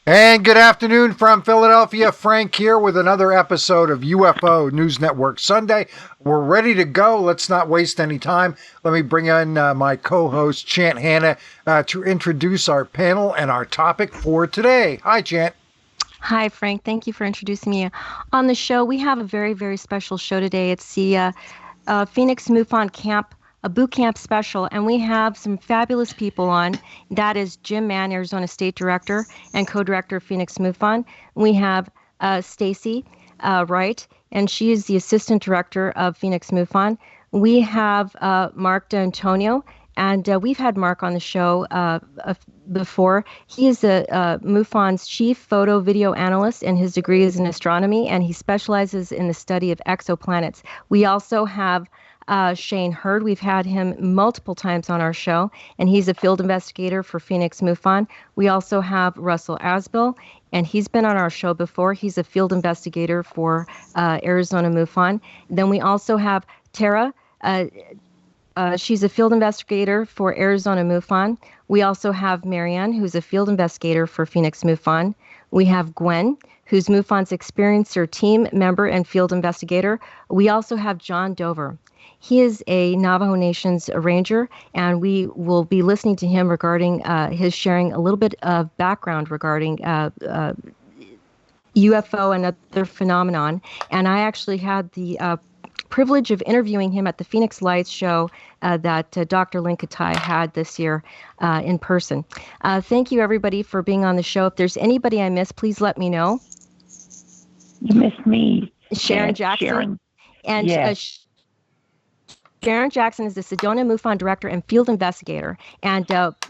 And good afternoon from Philadelphia. Frank here with another episode of UFO News Network Sunday. We're ready to go. Let's not waste any time. Let me bring in my co-host, Chant Hanna, to introduce our panel and our topic for today. Hi, Chant. Hi, Frank. Thank you for introducing me on the show. We have a very, very special show today. It's the Phoenix MUFON Camp, a boot camp special, and we have some fabulous people on. That is Jim Mann, Arizona State Director and co-director of Phoenix MUFON. We have Stacey Wright, and she is the Assistant Director of Phoenix MUFON. We have Marc Dantonio, and we've had Marc on the show before. He is MUFON's chief photo video analyst, and his degree is in astronomy, and he specializes in the study of exoplanets. We also have Hurd. We've had him multiple times on our show, and he's a field investigator for Phoenix MUFON. We also have Russell Azbill, and he's been on our show before. He's a field investigator for Arizona MUFON. Then we also have Tara. She's a field investigator for Arizona MUFON. We also have Marianne, who's a field investigator for Phoenix MUFON. We have Gwen, who's MUFON's experiencer team member and field investigator. We also have John Dover. He is a Navajo Nation's ranger, and we will be listening to him regarding his sharing a little bit of background regarding UFO and other phenomenon. And I actually had the privilege of interviewing him at the Phoenix Lights show that Dr. Linkatai had this year in person. Thank you, everybody, for being on the show. If there's anybody I missed, please let me know. You missed me. Sharon Jackson. Sharon. And yes. Sharon Jackson is the Sedona MUFON director and field investigator. And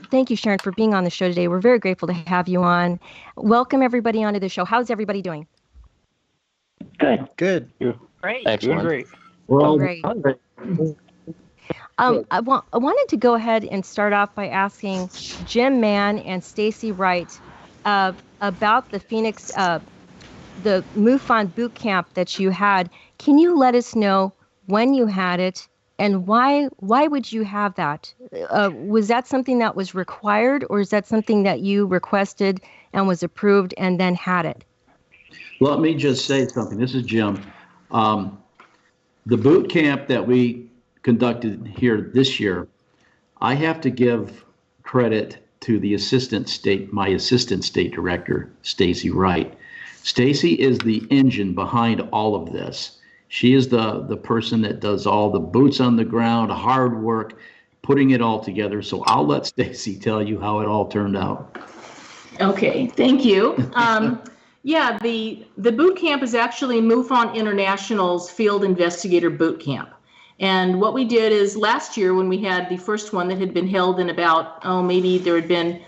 thank you, Sharon, for being on the show today. We're very grateful to have you on. Welcome, everybody, onto the show. How's everybody doing? Good. Good. Great. Excellent. Great. Well, great. I wanted to go ahead and start off by asking Jim Mann and Stacey Wright about the Phoenix, the MUFON boot camp that you had. Can you let us know when you had it and why would you have that? Was that something that was required, or is that something that you requested and was approved and then had it? Let me just say something. This is Jim. The boot camp that we conducted here this year, I have to give credit to my assistant state director, Stacey Wright. Stacey is the engine behind all of this. She is the person that does all the boots on the ground, hard work, putting it all together. So I'll let Stacey tell you how it all turned out. Okay, thank you. Yeah, the boot camp is actually MUFON International's Field Investigator Boot Camp. And what we did is last year when we had the first one that had been held in about, maybe there had been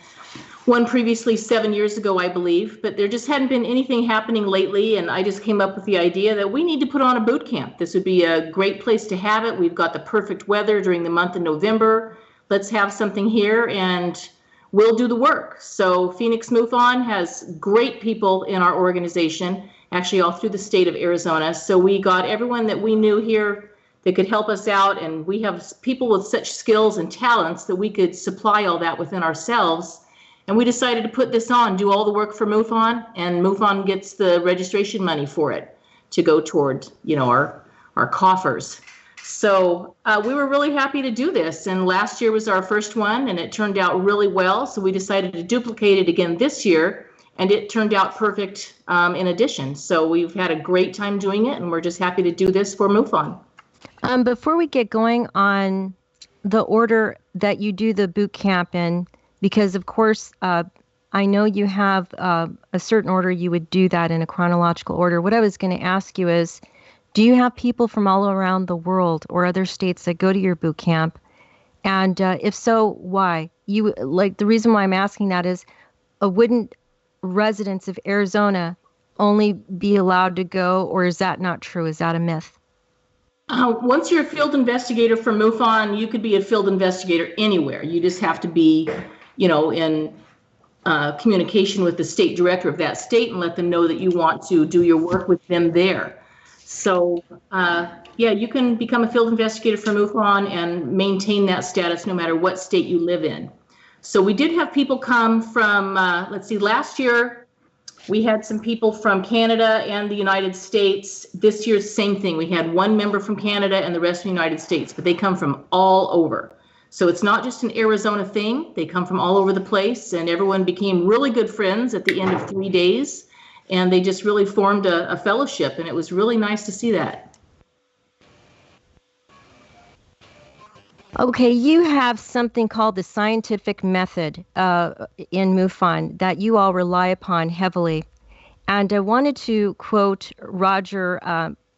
one previously 7 years ago, I believe, but there just hadn't been anything happening lately. And I just came up with the idea that we need to put on a boot camp. This would be a great place to have it. We've got the perfect weather during the month of November. Let's have something here and we'll do the work. So Phoenix MUFON has great people in our organization, actually all through the state of Arizona. So we got everyone that we knew here that could help us out. And we have people with such skills and talents that we could supply all that within ourselves. And we decided to put this on, do all the work for MUFON, and MUFON gets the registration money for it to go toward, our coffers. So we were really happy to do this. And last year was our first one, and it turned out really well. So we decided to duplicate it again this year, and it turned out perfect in addition. So we've had a great time doing it, and we're just happy to do this for MUFON. Before we get going on the order that you do the boot camp in, because, of course, I know you have a certain order you would do that in a chronological order. What I was going to ask you is, do you have people from all around the world or other states that go to your boot camp? And if so, why? The reason why I'm asking that is, wouldn't residents of Arizona only be allowed to go, or is that not true? Is that a myth? Once you're a field investigator for MUFON, you could be a field investigator anywhere. You just have to be in communication with the state director of that state and let them know that you want to do your work with them there. So, you can become a field investigator for MUFON and maintain that status no matter what state you live in. So we did have people come from, last year We had some people from Canada and the United States. This year's same thing. We had one member from Canada and the rest from the United States, but they come from all over. So it's not just an Arizona thing. They come from all over the place, and everyone became really good friends at the end of 3 days. And they just really formed a fellowship, and it was really nice to see that. Okay, you have something called the scientific method in MUFON that you all rely upon heavily. And I wanted to quote Roger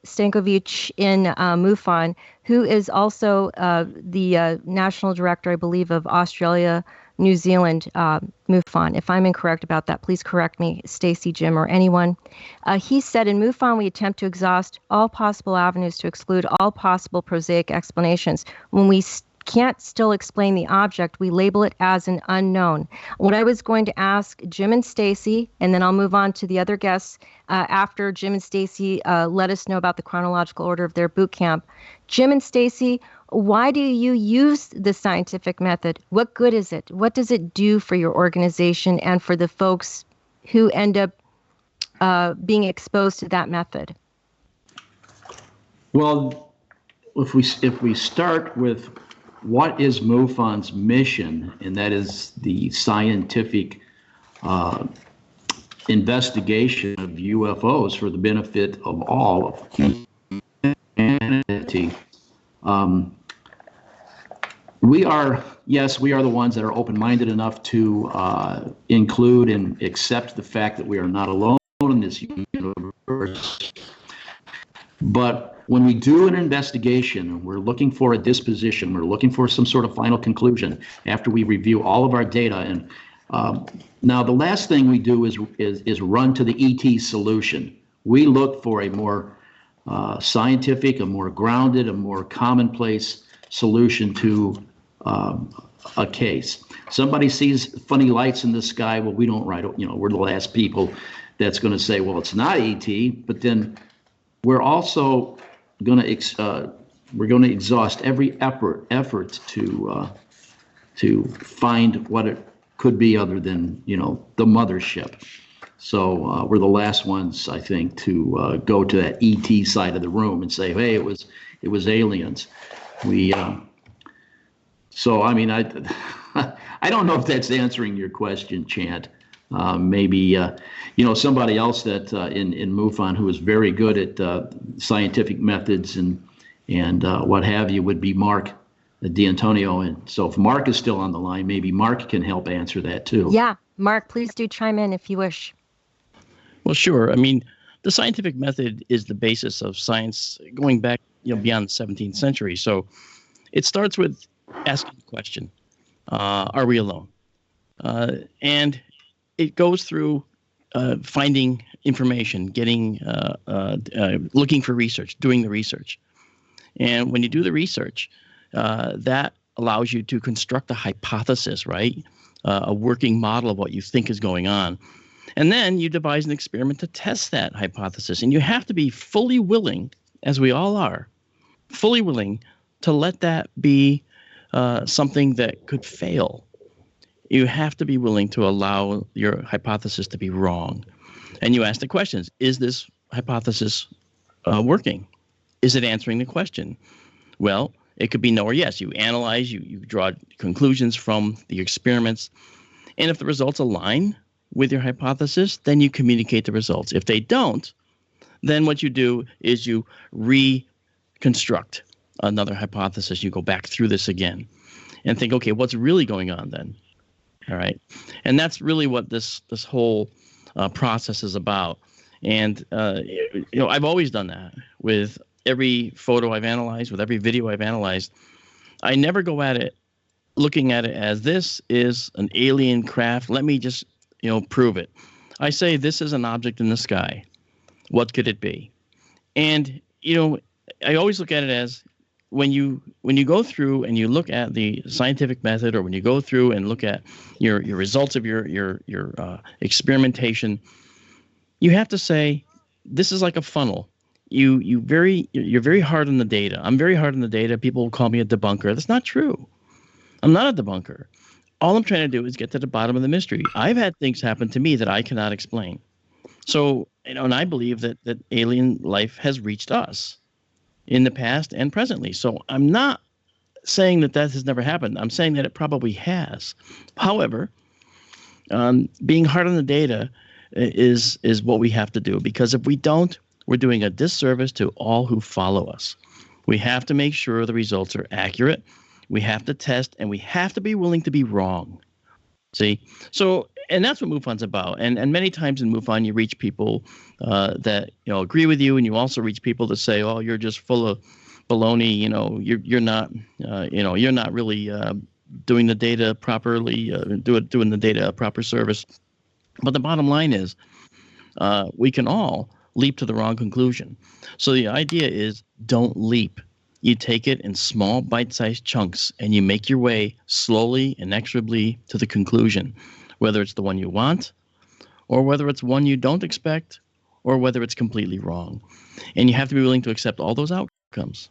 Stankovic in MUFON, who is also the national director, I believe, of Australia, New Zealand MUFON. If I'm incorrect about that, please correct me, Stacey, Jim, or anyone. He said, in MUFON, we attempt to exhaust all possible avenues to exclude all possible prosaic explanations. When we can't still explain the object, we label it as an unknown. What I was going to ask Jim and Stacey, and then I'll move on to the other guests after Jim and Stacey let us know about the chronological order of their boot camp. Jim and Stacey, why do you use the scientific method? What good is it? What does it do for your organization and for the folks who end up being exposed to that method? Well, if we start with what is MUFON's mission, and that is the scientific investigation of UFOs for the benefit of all of humanity. We are the ones that are open-minded enough to include and accept the fact that we are not alone in this universe. But when we do an investigation, we're looking for a disposition, we're looking for some sort of final conclusion after we review all of our data. And now the last thing we do is run to the ET solution. We look for a more scientific, a more grounded, a more commonplace solution to a case. Somebody sees funny lights in the sky. Well, we don't write, we're the last people that's going to say, well, it's not ET, but then we're also going to exhaust every effort to find what it could be other than the mothership. So we're the last ones, I think, to go to that ET side of the room and say, hey, it was aliens. So I mean, I don't know if that's answering your question, Chant. Maybe somebody else that in MUFON who is very good at scientific methods and what have you would be Marc Dantonio. And so if Marc is still on the line, maybe Marc can help answer that too. Yeah, Marc, please do chime in if you wish. Well, sure. I mean, the scientific method is the basis of science going back, beyond the 17th century. So it starts with asking the question, are we alone? And it goes through finding information, getting, looking for research, doing the research. And when you do the research, that allows you to construct a hypothesis, right? A working model of what you think is going on. And then you devise an experiment to test that hypothesis. And you have to be fully willing, as we all are, fully willing to let that be something that could fail. You have to be willing to allow your hypothesis to be wrong. And you ask the questions, is this hypothesis working? Is it answering the question? Well, it could be no or yes. You analyze, you draw conclusions from the experiments. And if the results align with your hypothesis, then you communicate the results. If they don't, then what you do is you reconstruct another hypothesis. You go back through this again and think, okay, what's really going on then? All right. And that's really what this whole process is about. And, I've always done that with every photo I've analyzed, with every video I've analyzed. I never go at it looking at it as this is an alien craft. Let me just, prove it. I say this is an object in the sky. What could it be? And, I always look at it as when you go through and you look at the scientific method, or when you go through and look at your results of your experimentation, you have to say this is like a funnel. You're very hard on the data. I'm very hard on the data. People will call me a debunker. That's not true. I'm not a debunker. All I'm trying to do is get to the bottom of the mystery. I've had things happen to me that I cannot explain. So, and I believe that alien life has reached us in the past and presently. So I'm not saying that has never happened. I'm saying that it probably has. However, being hard on the data is what we have to do, because if we don't, we're doing a disservice to all who follow us. We have to make sure the results are accurate. We have to test, and we have to be willing to be wrong. See? So, and that's what MUFON's about. And many times in MUFON, you reach people that agree with you, and you also reach people that say, "Oh, you're just full of baloney. You're not you're not really doing the data properly, doing the data a proper service." But the bottom line is, we can all leap to the wrong conclusion. So the idea is, don't leap. You take it in small bite-sized chunks, and you make your way slowly, inexorably to the conclusion, whether it's the one you want, or whether it's one you don't expect, or whether it's completely wrong. And you have to be willing to accept all those outcomes.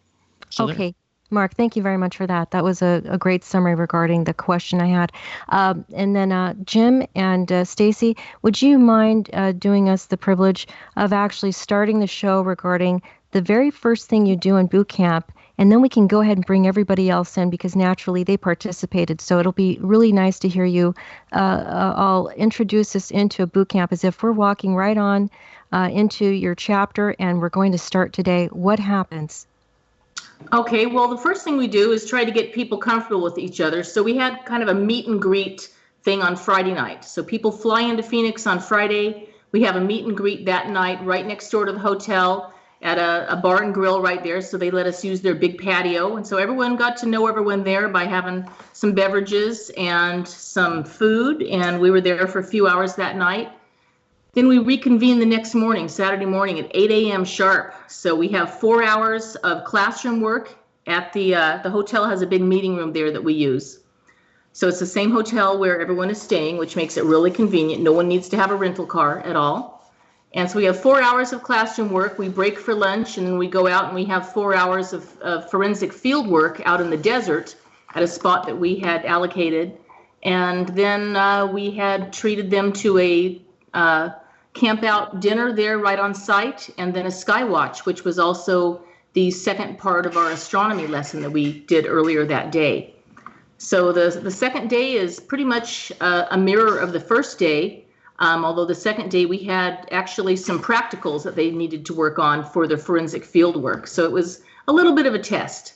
So okay. Marc, thank you very much for that. That was a great summary regarding the question I had. And then Jim and Stacey, would you mind doing us the privilege of actually starting the show regarding the very first thing you do in boot camp, and then we can go ahead and bring everybody else in, because naturally they participated. So it'll be really nice to hear you all introduce us into a boot camp as if we're walking right on into your chapter, and we're going to start today. What happens? Okay, well, the first thing we do is try to get people comfortable with each other. So we had kind of a meet and greet thing on Friday night. So people fly into Phoenix on Friday. We have a meet and greet that night right next door to the hotel at a bar and grill right there. So they let us use their big patio. And so everyone got to know everyone there by having some beverages and some food. And we were there for a few hours that night. Then we reconvene the next morning, Saturday morning at 8 a.m. sharp. So we have 4 hours of classroom work at the hotel has a big meeting room there that we use. So it's the same hotel where everyone is staying, which makes it really convenient. No one needs to have a rental car at all. And so we have 4 hours of classroom work. We break for lunch, and then we go out and we have 4 hours of forensic field work out in the desert at a spot that we had allocated. And then we had treated them to a camp out dinner there right on site, and then a skywatch, which was also the second part of our astronomy lesson that we did earlier that day. So the second day is pretty much a mirror of the first day, although the second day we had actually some practicals that they needed to work on for their forensic field work. So it was a little bit of a test.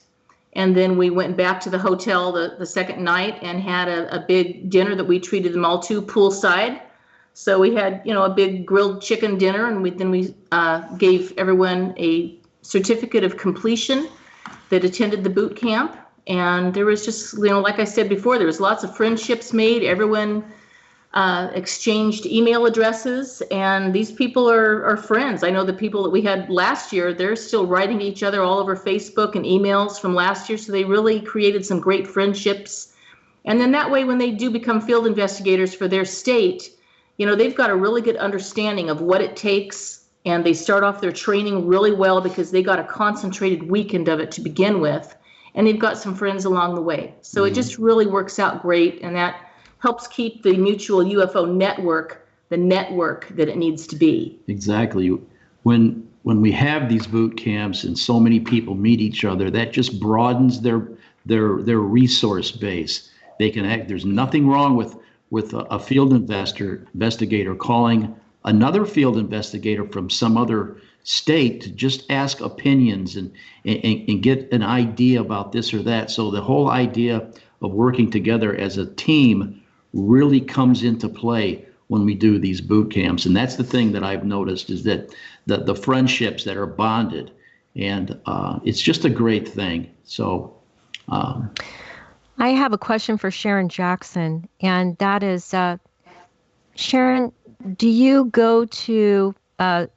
And then we went back to the hotel the second night and had a big dinner that we treated them all to poolside. So we had, a big grilled chicken dinner, and we gave everyone a certificate of completion that attended the boot camp. And there was just, like I said before, there was lots of friendships made. Everyone exchanged email addresses, and these people are friends. I know the people that we had last year, they're still writing to each other all over Facebook and emails from last year. So they really created some great friendships. And then that way, when they do become field investigators for their state, they've got a really good understanding of what it takes, and they start off their training really well because they got a concentrated weekend of it to begin with, and they've got some friends along the way. So It just really works out great, and that helps keep the Mutual UFO Network the network that it needs to be. Exactly. When we have these boot camps and so many people meet each other, that just broadens their resource base. They can act. There's nothing wrong with a field investigator calling another field investigator from some other state to just ask opinions and get an idea about this or that. So the whole idea of working together as a team really comes into play when we do these boot camps. And that's the thing that I've noticed, is that the friendships that are bonded, and it's just a great thing. So I have a question for Sharon Jackson, and that is, Sharon, do you go to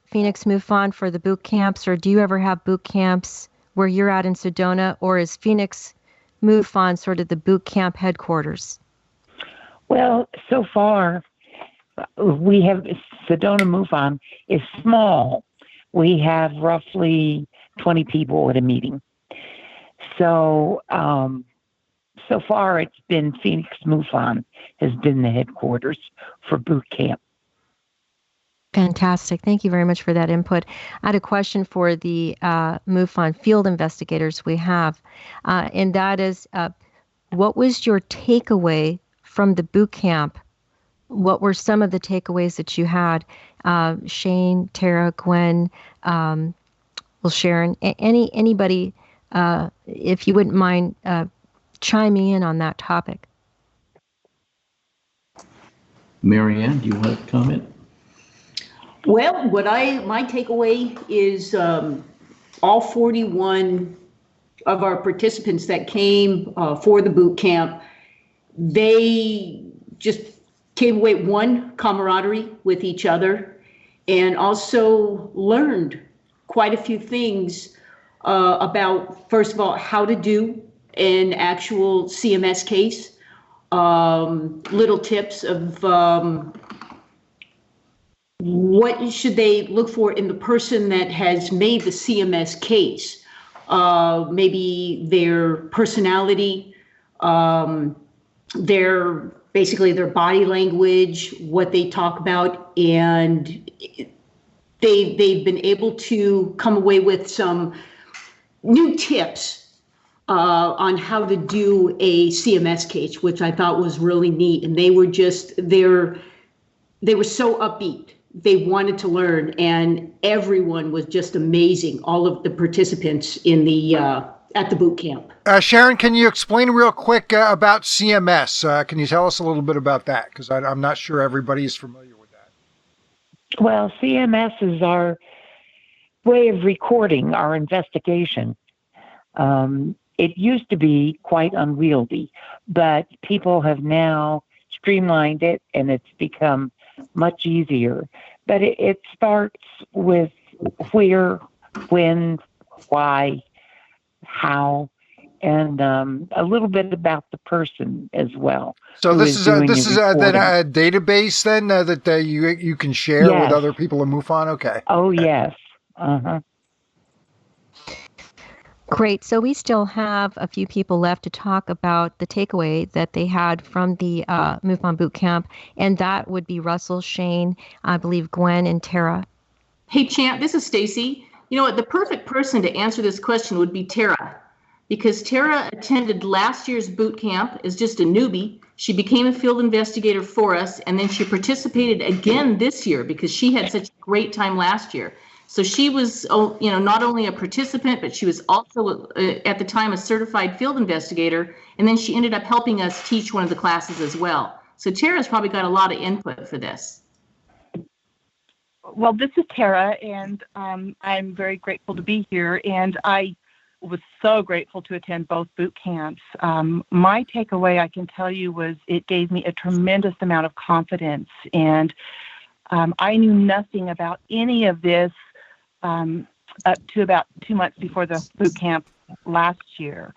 Phoenix MUFON for the boot camps, or do you ever have boot camps where you're at in Sedona, or is Phoenix MUFON sort of the boot camp headquarters? Well, so far, we have Sedona MUFON is small. We have roughly 20 people at a meeting. So, so far it's been Phoenix MUFON has been the headquarters for boot camp. Fantastic. Thank you very much for that input. I had a question for the MUFON field investigators we have, and that is, what was your takeaway from the boot camp? What were some of the takeaways that you had? Shane, Tara, Gwen, Sharon, anybody, if you wouldn't mind chiming in on that topic. Marianne, do you want to comment? Well, my takeaway is all 41 of our participants that came for the boot camp, they just came away, one, camaraderie with each other, and also learned quite a few things about, first of all, how to do an actual CMS case, little tips of what should they look for in the person that has made the CMS case, maybe their personality, their body language, what they talk about, and they've been able to come away with some new tips on how to do a CMS case, which I thought was really neat. And they were so upbeat. They wanted to learn, and everyone was just amazing. All of the participants in the at the boot camp. Sharon, can you explain real quick about CMS? Can you tell us a little bit about that? Because I'm not sure everybody is familiar with that. Well, CMS is our way of recording our investigation. It used to be quite unwieldy, but people have now streamlined it, and it's become much easier. But it starts with where, when, why, how, and a little bit about the person as well. So this is a database then that you can share with other people in MUFON? Okay. Oh, yes. Uh-huh. Great. So we still have a few people left to talk about the takeaway that they had from the MUFON boot camp, and that would be Russell, Shane, I believe Gwen, and Tara. Hey, Champ, this is Stacey. You know what? The perfect person to answer this question would be Tara, because Tara attended last year's boot camp as just a newbie. She became a field investigator for us, and then she participated again this year because she had such a great time last year. So she was, not only a participant, but she was also, at the time, a certified field investigator. And then she ended up helping us teach one of the classes as well. So Tara's probably got a lot of input for this. Well, this is Tara, and I'm very grateful to be here. And I was so grateful to attend both boot camps. My takeaway, I can tell you, was it gave me a tremendous amount of confidence. And I knew nothing about any of this up to about 2 months before the boot camp last year.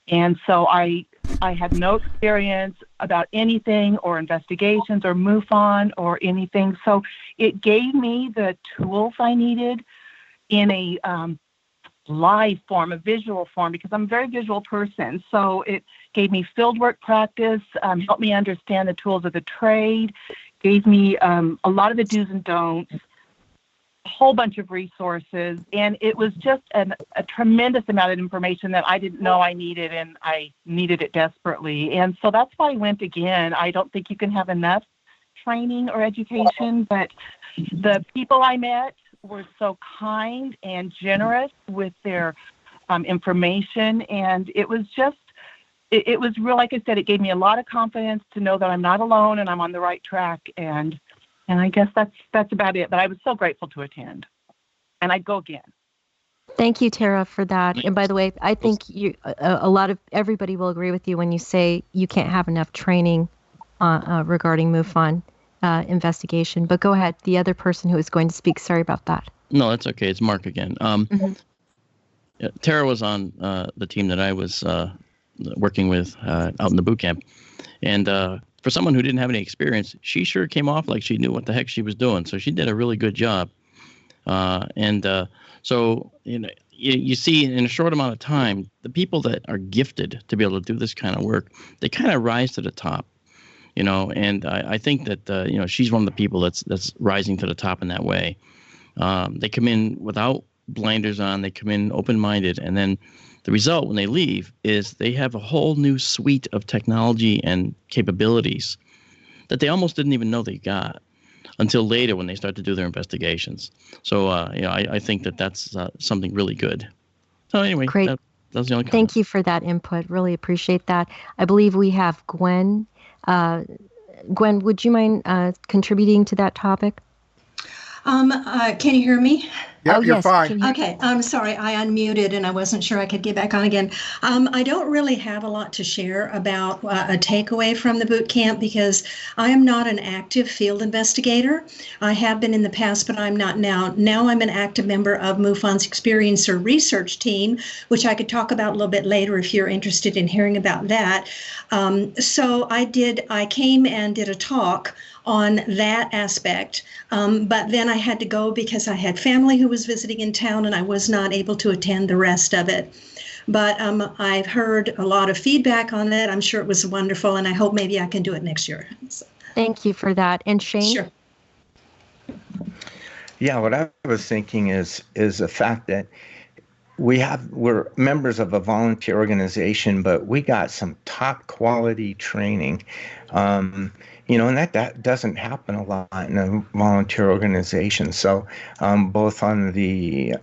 And so I had no experience about anything or investigations or MUFON or anything. So it gave me the tools I needed in a live form, a visual form, because I'm a very visual person. So it gave me fieldwork practice, helped me understand the tools of the trade, gave me a lot of the do's and don'ts, a whole bunch of resources, and it was just a tremendous amount of information that I didn't know I needed, and I needed it desperately. And so that's why I went again. I don't think you can have enough training or education, but the people I met were so kind and generous with their information, and it was just, it was real. Like I said, it gave me a lot of confidence to know that I'm not alone and I'm on the right track, and I guess that's about it. But I was so grateful to attend, and I'd go again. Thank you, Tara, for that. And by the way, I think a lot of everybody will agree with you when you say you can't have enough training regarding MUFON investigation. But go ahead, the other person who is going to speak. Sorry about that. No, that's okay. It's Marc again. Tara was on the team that I was working with out in the boot camp, and for someone who didn't have any experience, she sure came off like she knew what the heck she was doing. So she did a really good job. So you see in a short amount of time, the people that are gifted to be able to do this kind of work, they kind of rise to the top. And I think that she's one of the people that's rising to the top in that way. They come in without blinders on, they come in open-minded, and then the result when they leave is they have a whole new suite of technology and capabilities that they almost didn't even know they got until later when they start to do their investigations. So, I think that's something really good. So anyway, Great. That's the only comment. Thank you for that input. Really appreciate that. I believe we have Gwen. Gwen, would you mind contributing to that topic? Can you hear me? Yep, Oh, you're yes. fine. Okay, I'm sorry, I unmuted and I wasn't sure I could get back on again. I don't really have a lot to share about a takeaway from the boot camp because I am not an active field investigator. I have been in the past, but I'm not now. Now I'm an active member of MUFON's experiencer research team, which I could talk about a little bit later if you're interested in hearing about that. So I came and did a talk on that aspect, but then I had to go because I had family who was visiting in town and I was not able to attend the rest of it. But I've heard a lot of feedback on that. I'm sure it was wonderful, and I hope maybe I can do it next year. So. Thank you for that. And Shane? Sure. Yeah, what I was thinking is the fact that we're members of a volunteer organization, but we got some top quality training. And that doesn't happen a lot in a volunteer organization. So both on the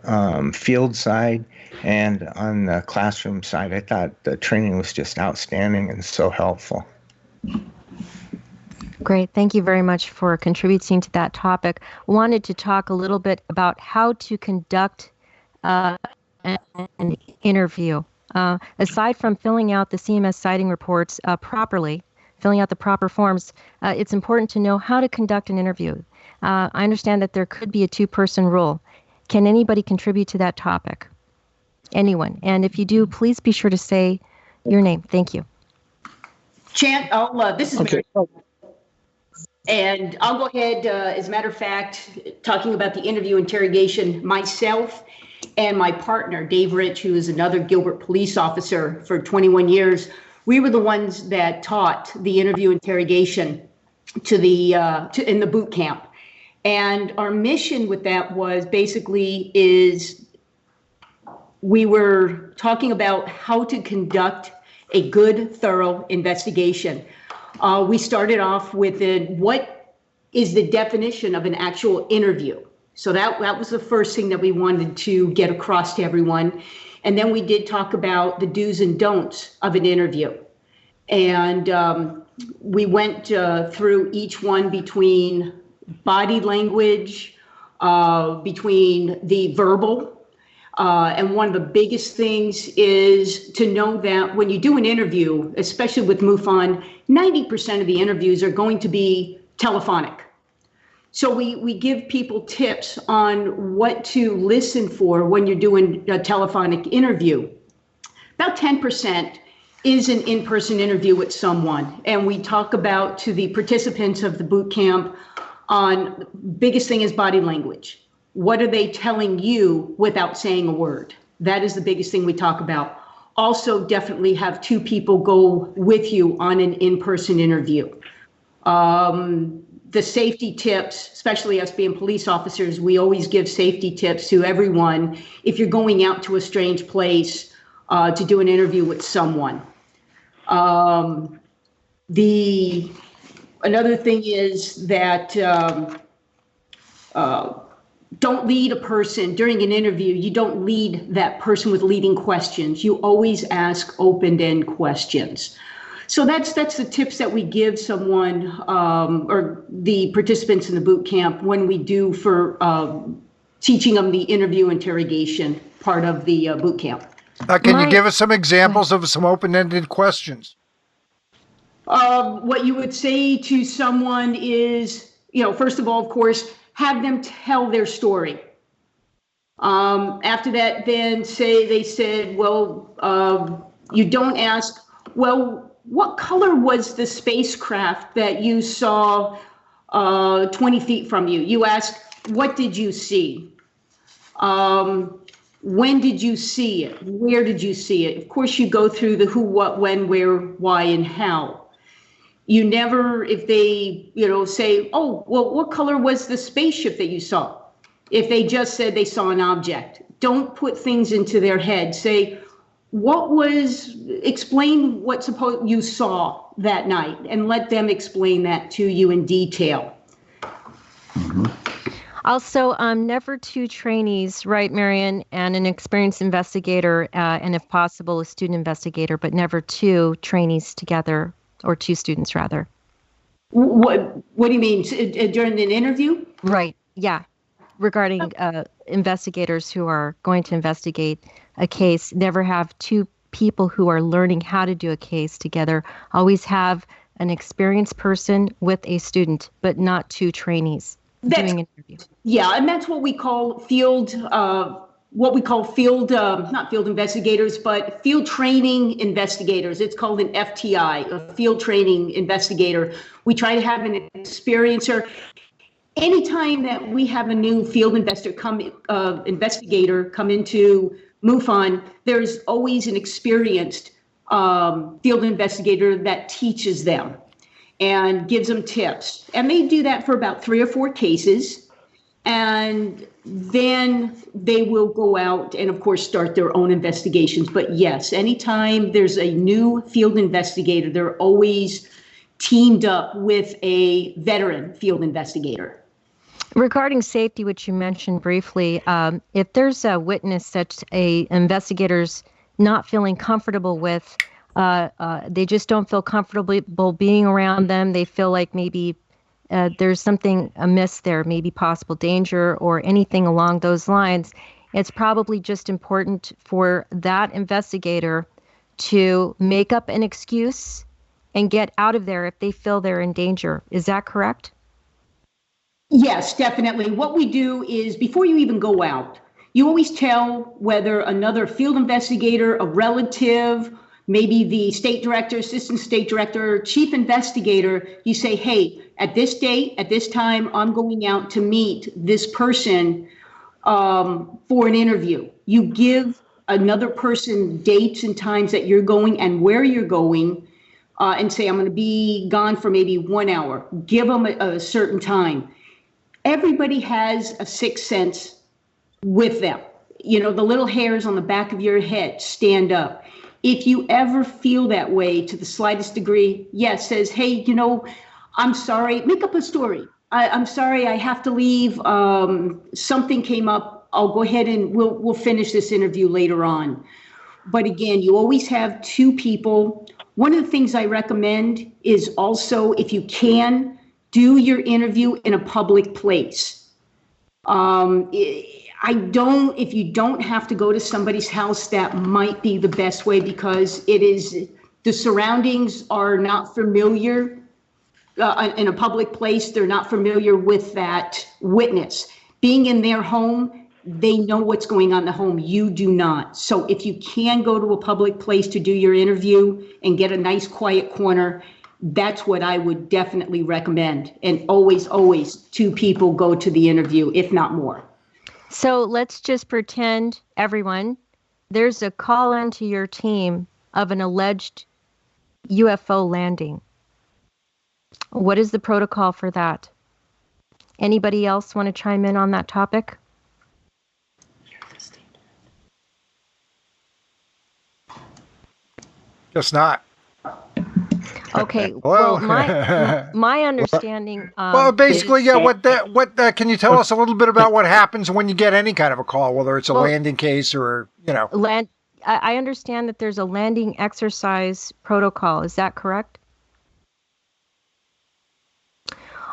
field side and on the classroom side, I thought the training was just outstanding and so helpful. Great. Thank you very much for contributing to that topic. Wanted to talk a little bit about how to conduct an interview. Aside from filling out the CMS sighting reports properly, filling out the proper forms, it's important to know how to conduct an interview. I understand that there could be a two-person rule. Can anybody contribute to that topic? Anyone? And if you do, please be sure to say your name. Thank you. This is Okay. Marianne. And I'll go ahead, as a matter of fact, talking about the interview interrogation, myself and my partner, Dave Rich, who is another Gilbert police officer for 21 years, we were the ones that taught the interview interrogation in the boot camp. And our mission with that was we were talking about how to conduct a good, thorough investigation. We started off with what is the definition of an actual interview? So that was the first thing that we wanted to get across to everyone. And then we did talk about the do's and don'ts of an interview. And we went through each one between body language, between the verbal. And one of the biggest things is to know that when you do an interview, especially with MUFON, 90% of the interviews are going to be telephonic. So we give people tips on what to listen for when you're doing a telephonic interview. About 10% is an in-person interview with someone. And we talk about to the participants of the boot camp on biggest thing is body language. What are they telling you without saying a word? That is the biggest thing we talk about. Also, definitely have two people go with you on an in-person interview. The safety tips, especially us being police officers, we always give safety tips to everyone if you're going out to a strange place to do an interview with someone. Another thing is that don't lead a person during an interview. You don't lead that person with leading questions. You always ask open-end questions. So that's the tips that we give someone or the participants in the boot camp when we do for teaching them the interview interrogation part of the boot camp. Can you give us some examples of some open-ended questions? What you would say to someone is, first of all, of course, have them tell their story. After that, then they said, you don't ask, what color was the spacecraft that you saw 20 feet from you? You ask, what did you see? When did you see it? Where did you see it? Of course, you go through the who, what, when, where, why, and how. You never, if they, say, oh, well, what color was the spaceship that you saw? If they just said they saw an object, don't put things into their head. Say, explain what you saw that night, and let them explain that to you in detail. Mm-hmm. Also, never two trainees, right, Marianne, and an experienced investigator, and if possible, a student investigator, but never two trainees together, or two students, rather. What do you mean, during an interview? Right, yeah. Regarding investigators who are going to investigate a case, never have two people who are learning how to do a case together. Always have an experienced person with a student, but not two trainees doing an interview. Yeah, and that's what we call not field investigators, but field training investigators. It's called an FTI, a field training investigator. We try to have an experiencer. Anytime that we have a new field investigator come into MUFON, there's always an experienced field investigator that teaches them and gives them tips. And they do that for about 3 or 4 cases. And then they will go out and, of course, start their own investigations. But yes, anytime there's a new field investigator, they're always teamed up with a veteran field investigator. Regarding safety, which you mentioned briefly, if there's a witness that a investigator's not feeling comfortable with, they just don't feel comfortable being around them, they feel like maybe there's something amiss there, maybe possible danger or anything along those lines, it's probably just important for that investigator to make up an excuse and get out of there if they feel they're in danger. Is that correct? Yes, definitely. What we do is, before you even go out, you always tell whether another field investigator, a relative, maybe the state director, assistant state director, chief investigator, you say, hey, at this date, at this time, I'm going out to meet this person for an interview. You give another person dates and times that you're going and where you're going, and say, I'm going to be gone for maybe 1 hour. Give them a certain time. Everybody has a sixth sense with them. The little hairs on the back of your head stand up. If you ever feel that way to the slightest degree, yes, says, hey, I'm sorry, make up a story. I'm sorry, I have to leave. Something came up. I'll go ahead and we'll finish this interview later on. But again, you always have 2 people. One of the things I recommend is also, if you can, do your interview in a public place. If you don't have to go to somebody's house, that might be the best way, because the surroundings are not familiar in a public place. They're not familiar with that witness. Being in their home, they know what's going on in the home. You do not. So if you can go to a public place to do your interview and get a nice quiet corner, that's what I would definitely recommend. And always, 2 people go to the interview, if not more. So let's just pretend, everyone, there's a call in to your team of an alleged UFO landing. What is the protocol for that? Anybody else want to chime in on that topic? Just not. Okay. Well, my understanding. Well, basically, yeah. What can you tell us a little bit about what happens when you get any kind of a call, whether it's a landing case or I understand that there's a landing exercise protocol. Is that correct?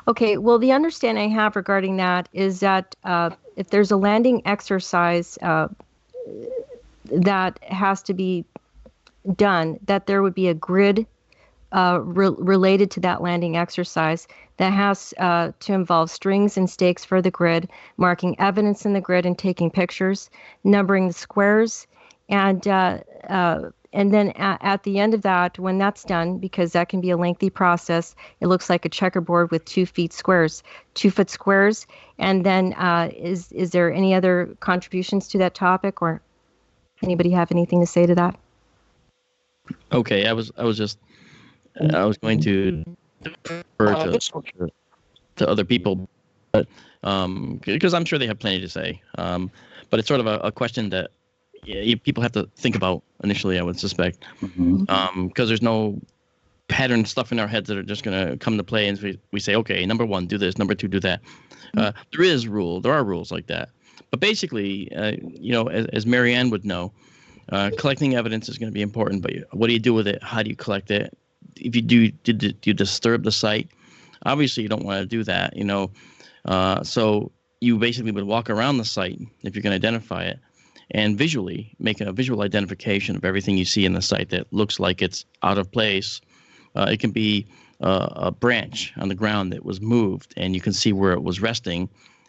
Okay. Well, the understanding I have regarding that is that if there's a landing exercise that has to be done, that there would be a grid related to that landing exercise that has to involve strings and stakes for the grid, marking evidence in the grid and taking pictures, numbering the squares, and then at the end of that, when that's done, because that can be a lengthy process, it looks like a checkerboard with 2 foot squares. And then is there any other contributions to that topic, or anybody have anything to say to that? Okay, I was going to defer to other people, but because I'm sure they have plenty to say. But it's sort of a question that people have to think about initially, I would suspect, because there's no pattern stuff in our heads that are just going to come to play, and we say, okay, number one, do this, number two, do that. There are rules like that. But basically, as Marianne would know, collecting evidence is going to be important. But what do you do with it? How do you collect it? If you do you disturb the site? Obviously, you don't want to do that. So you basically would walk around the site if you're going to identify it, and visually make a visual identification of everything you see in the site that looks like it's out of place. It can be a branch on the ground that was moved, and you can see where it was resting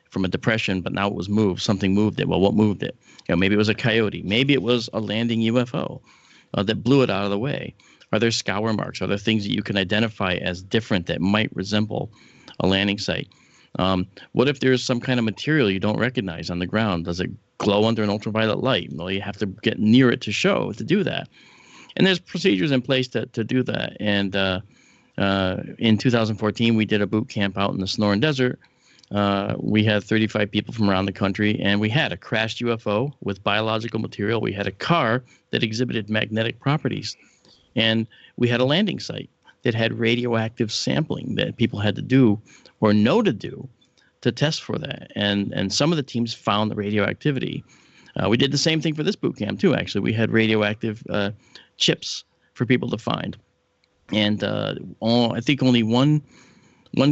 from a depression, but now it was moved. Something moved it. Well, what moved it? Maybe it was a coyote. Maybe it was a landing UFO that blew it out of the way. Are there scour marks? Are there things that you can identify as different that might resemble a landing site? What if there's some kind of material you don't recognize on the ground? Does it glow under an ultraviolet light? Well, you have to get near it to do that. And there's procedures in place to do that. And in 2014, we did a boot camp out in the Sonoran Desert. We had 35 people from around the country, and we had a crashed UFO with biological material. We had a car that exhibited magnetic properties. And we had a landing site that had radioactive sampling that people had to do or know to do to test for that. And some of the teams found the radioactivity. We did the same thing for this boot camp, too, actually. We had radioactive chips for people to find. And I think only one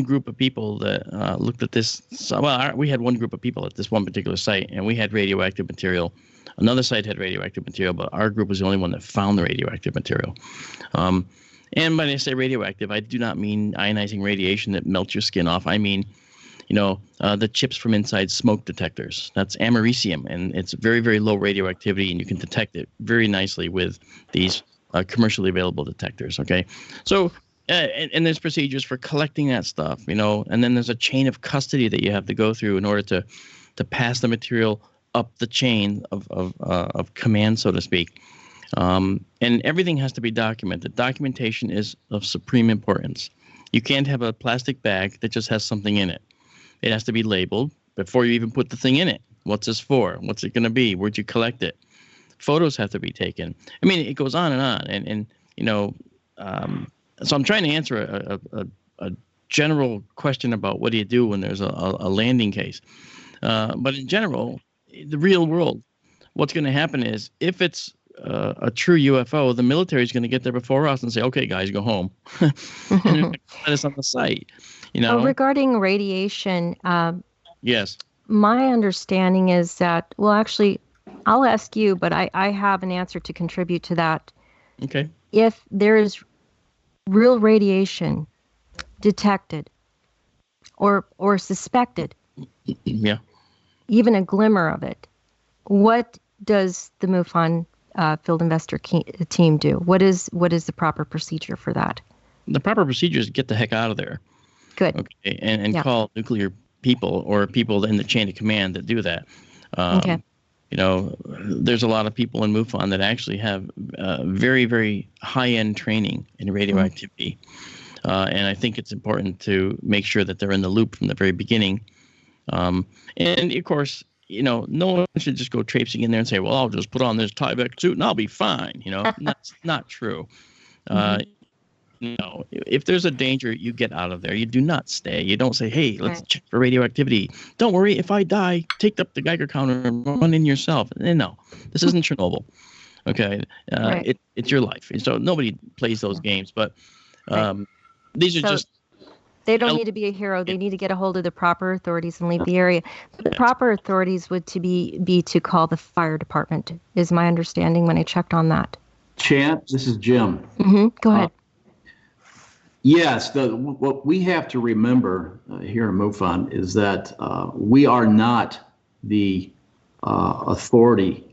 group of people that looked at this. We had one group of people at this one particular site, and we had radioactive material. Another site had radioactive material, but our group was the only one that found the radioactive material. And when I say radioactive, I do not mean ionizing radiation that melts your skin off. I mean, the chips from inside smoke detectors. That's americium, and it's very, very low radioactivity, and you can detect it very nicely with these commercially available detectors. Okay, so and there's procedures for collecting that stuff, and then there's a chain of custody that you have to go through in order to pass the material up the chain of command, so to speak. And everything has to be documented. Documentation is of supreme importance. You can't have a plastic bag that just has something in it. It has to be labeled before you even put the thing in it. What's this for? What's it going to be? Where'd you collect it? Photos have to be taken. I mean, it goes on. And so I'm trying to answer a general question about what do you do when there's a landing case. But in general, the real world, what's going to happen is if it's a true UFO, the military is going to get there before us and say, okay, guys, go home. And let us on the site. Regarding radiation, yes. My understanding is that, well, actually, I'll ask you, but I have an answer to contribute to that. Okay. If there is real radiation detected or suspected, yeah, even a glimmer of it, what does the MUFON field investor team do? What is the proper procedure for that? The proper procedure is get the heck out of there. Good. Okay, and call nuclear people or people in the chain of command that do that. Okay. There's a lot of people in MUFON that actually have very, very high-end training in radioactivity. And I think it's important to make sure that they're in the loop from the very beginning. And, of course, no one should just go traipsing in there and say, well, I'll just put on this Tyvek suit and I'll be fine. That's not true. If there's a danger, you get out of there. You do not stay. You don't say, hey, let's check for radioactivity. Don't worry. If I die, take up the Geiger counter and run in yourself. No, this isn't Chernobyl. Okay. It's your life. So nobody plays those games. But these are just. They don't need to be a hero. They need to get a hold of the proper authorities and leave the area. The proper authorities would be to call the fire department, is my understanding when I checked on that. Chant, this is Jim. Go ahead. Yes, what we have to remember here in MUFON is that we are not the authority,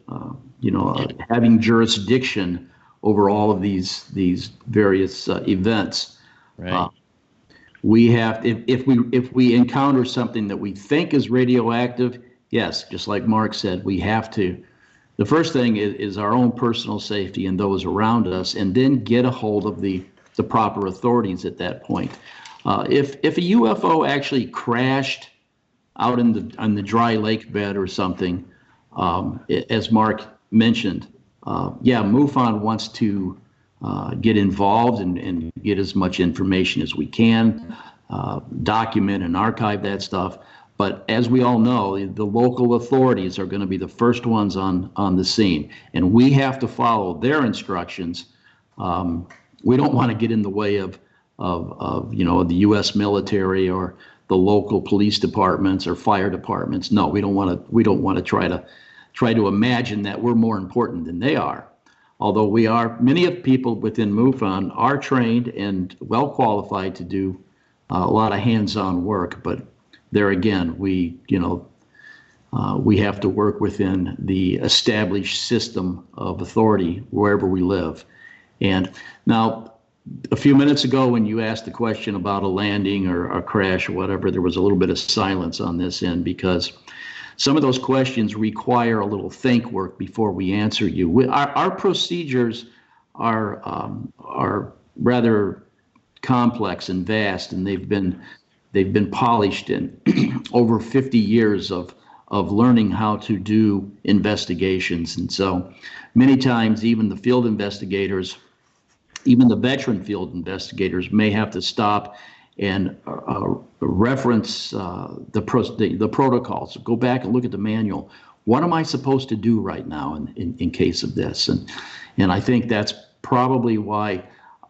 having jurisdiction over all of these various events. Right. We have, if we encounter something that we think is radioactive, yes, just like Marc said, we have to. The first thing is our own personal safety and those around us, and then get a hold of the the proper authorities at that point. If a UFO actually crashed out on the dry lake bed or something, as Marc mentioned, MUFON wants to get involved and get as much information as we can, document and archive that stuff. But as we all know, the local authorities are going to be the first ones on the scene, and we have to follow their instructions. We don't want to get in the way of the U.S. military or the local police departments or fire departments. No, we don't want to try to imagine that we're more important than they are. Although many of the people within MUFON are trained and well qualified to do a lot of hands-on work, but there again, we have to work within the established system of authority wherever we live. And now, a few minutes ago, when you asked the question about a landing or a crash or whatever, there was a little bit of silence on this end because some of those questions require a little think work before we answer you. Our procedures are rather complex and vast, and they've been polished in over 50 years of learning how to do investigations. And so many times, even the field investigators, even the veteran field investigators may have to stop and reference the protocols. Go back and look at the manual. What am I supposed to do right now in case of this? And I think that's probably why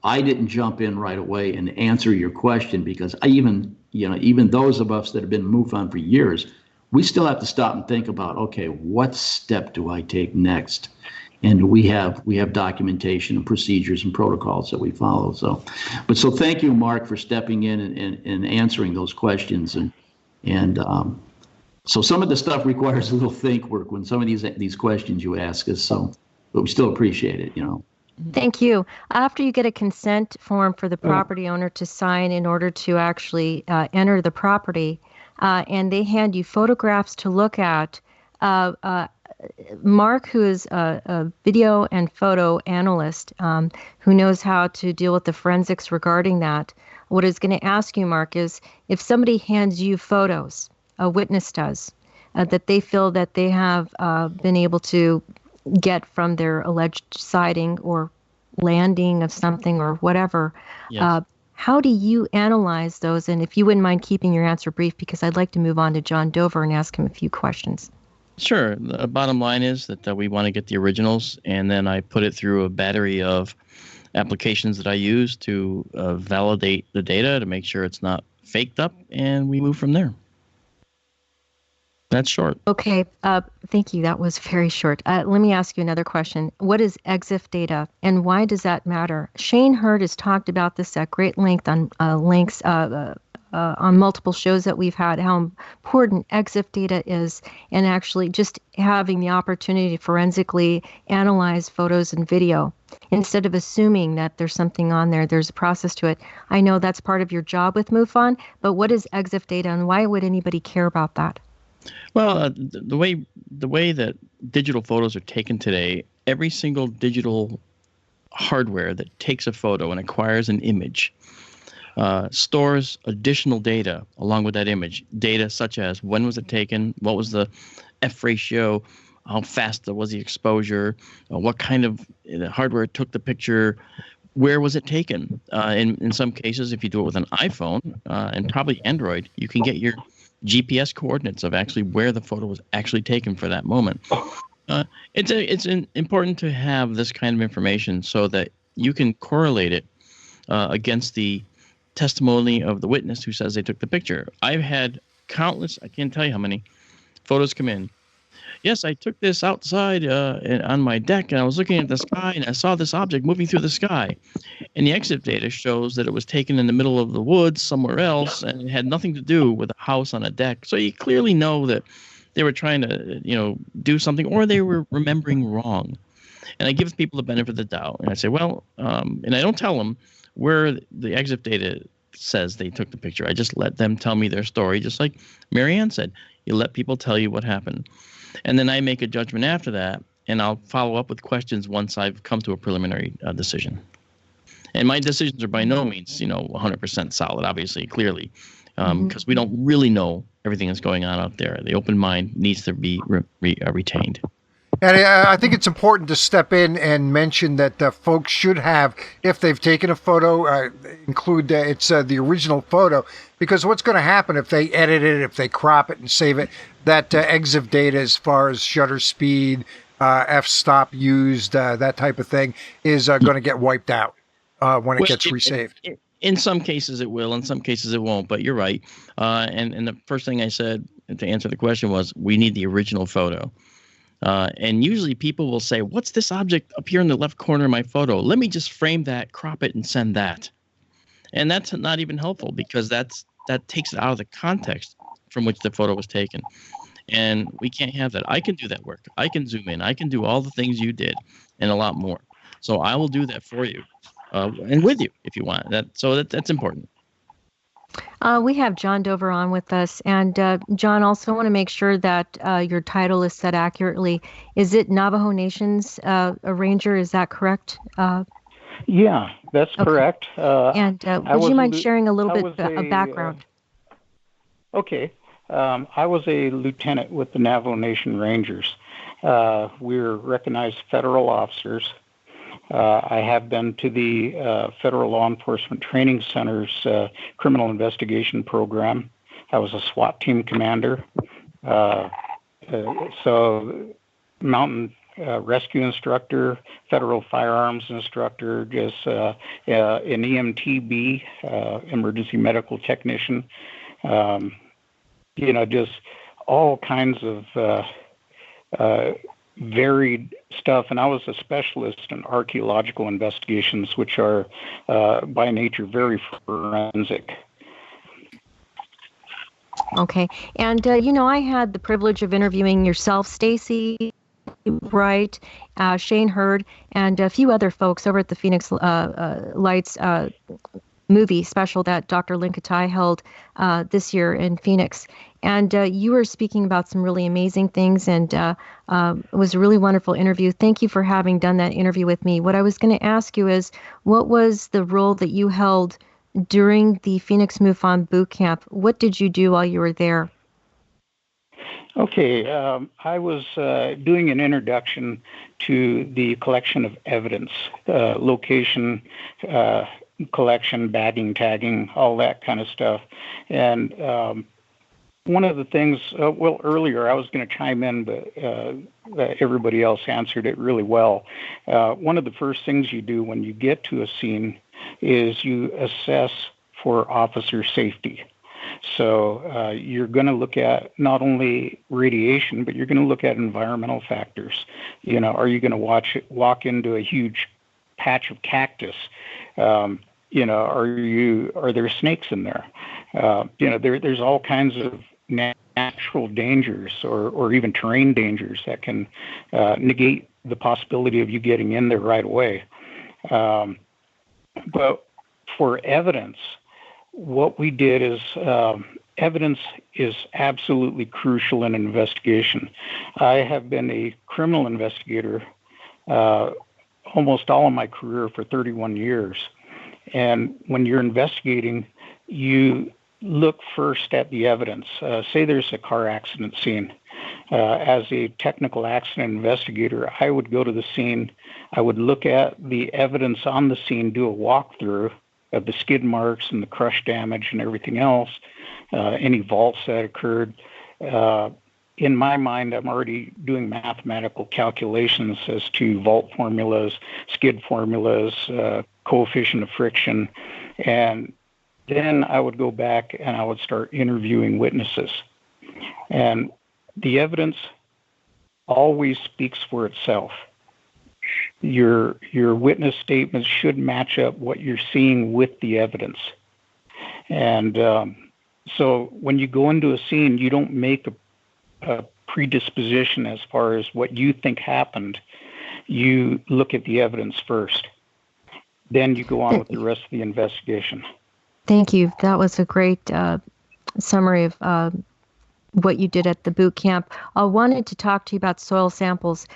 I didn't jump in right away and answer your question, because even those of us that have been MUFON for years, we still have to stop and think about, okay, what step do I take next? And we have documentation and procedures and protocols that we follow. So thank you, Marc, for stepping in and answering those questions. And so some of the stuff requires a little think work when some of these questions you ask us. But we still appreciate it, Thank you. After you get a consent form for the property owner to sign in order to actually enter the property, and they hand you photographs to look at, Marc, who is a video and photo analyst, who knows how to deal with the forensics regarding that, what is going to ask you, Marc, is if somebody hands you photos, a witness does, that they feel that they have been able to get from their alleged sighting or landing of something or whatever, yes. How do you analyze those? And if you wouldn't mind keeping your answer brief, because I'd like to move on to John Dover and ask him a few questions. Sure. The bottom line is that we want to get the originals, and then I put it through a battery of applications that I use to validate the data to make sure it's not faked up, and we move from there. That's short. Okay. Thank you. That was very short. Let me ask you another question. What is EXIF data, and why does that matter? Shane Hurd has talked about this at great length on links on multiple shows that we've had, how important EXIF data is, and actually just having the opportunity to forensically analyze photos and video. Instead of assuming that there's something on there, there's a process to it. I know that's part of your job with MUFON, but what is EXIF data, and why would anybody care about that? Well, the way that digital photos are taken today, every single digital hardware that takes a photo and acquires an image stores additional data along with that image. Data such as when was it taken, what was the F ratio, how fast was the exposure, what kind of hardware took the picture, where was it taken. In some cases, if you do it with an iPhone and probably Android, you can get your GPS coordinates of actually where the photo was actually taken for that moment. It's important to have this kind of information so that you can correlate it against the testimony of the witness who says they took the picture. I've had countless, I can't tell you how many, photos come in. Yes, I took this outside on my deck, and I was looking at the sky, and I saw this object moving through the sky. And the EXIF data shows that it was taken in the middle of the woods somewhere else, and it had nothing to do with a house on a deck. So you clearly know that they were trying to, do something, or they were remembering wrong. And I give people the benefit of the doubt, and I say, well, and I don't tell them where the EXIF data says they took the picture. I just let them tell me their story, just like Marianne said. You let people tell you what happened. And then I make a judgment after that, and I'll follow up with questions once I've come to a preliminary decision. And my decisions are by no means, 100% solid, obviously, clearly, because we don't really know everything that's going on out there. The open mind needs to be retained. And I think it's important to step in and mention that folks should have, if they've taken a photo, include it's the original photo, because what's going to happen if they edit it, if they crop it and save it, that EXIF data as far as shutter speed, f-stop used, that type of thing, is going to get wiped out when it gets resaved. In some cases it will, in some cases it won't, but you're right. And the first thing I said to answer the question was, we need the original photo. And usually people will say, what's this object up here in the left corner of my photo? Let me just frame that, crop it, and send that. And that's not even helpful, because that takes it out of the context from which the photo was taken. And we can't have that. I can do that work. I can zoom in. I can do all the things you did and a lot more. So I will do that for you and with you if you want. That's important. We have John Dover on with us. And John, also want to make sure that your title is set accurately. Is it Navajo Nation's a ranger? Is that correct? Yeah, that's correct. And would you mind sharing a little bit of background? Okay. I was a lieutenant with the Navajo Nation Rangers. We're recognized federal officers. I have been to the Federal Law Enforcement Training Center's criminal investigation program. I was a SWAT team commander. So mountain rescue instructor, federal firearms instructor, just an EMTB, emergency medical technician. Just all kinds of varied stuff. And I was a specialist in archaeological investigations, which are by nature very forensic. Okay. And, I had the privilege of interviewing yourself, Stacey, Wright, Shane Hurd, and a few other folks over at the Phoenix Lights movie special that Dr. Linkatai held this year in Phoenix. And you were speaking about some really amazing things, and it was a really wonderful interview. Thank you for having done that interview with me. What I was going to ask you is, what was the role that you held during the Phoenix MUFON boot camp? What did you do while you were there? Okay, I was doing an introduction to the collection of evidence, location, collection, bagging, tagging, all that kind of stuff. And one of the things, earlier I was going to chime in, but everybody else answered it really well. One of the first things you do when you get to a scene is you assess for officer safety. So you're going to look at not only radiation, but you're going to look at environmental factors. Are you going to walk into a huge patch of cactus? Are there snakes in there? There's all kinds of natural dangers or even terrain dangers that can negate the possibility of you getting in there right away. But for evidence, what we did is evidence is absolutely crucial in an investigation. I have been a criminal investigator almost all of my career for 31 years. And when you're investigating, you look first at the evidence. Say there's a car accident scene. As a technical accident investigator, I would go to the scene. I would look at the evidence on the scene, do a walkthrough of the skid marks and the crush damage and everything else, any vaults that occurred. In my mind, I'm already doing mathematical calculations as to vault formulas, skid formulas, coefficient of friction. And then I would go back and I would start interviewing witnesses. And the evidence always speaks for itself. Your witness statements should match up what you're seeing with the evidence. And so when you go into a scene, you don't make a predisposition as far as what you think happened. You look at the evidence first. Then you go on with the rest of the investigation. Thank you. That was a great summary of what you did at the boot camp. I wanted to talk to you about soil samples,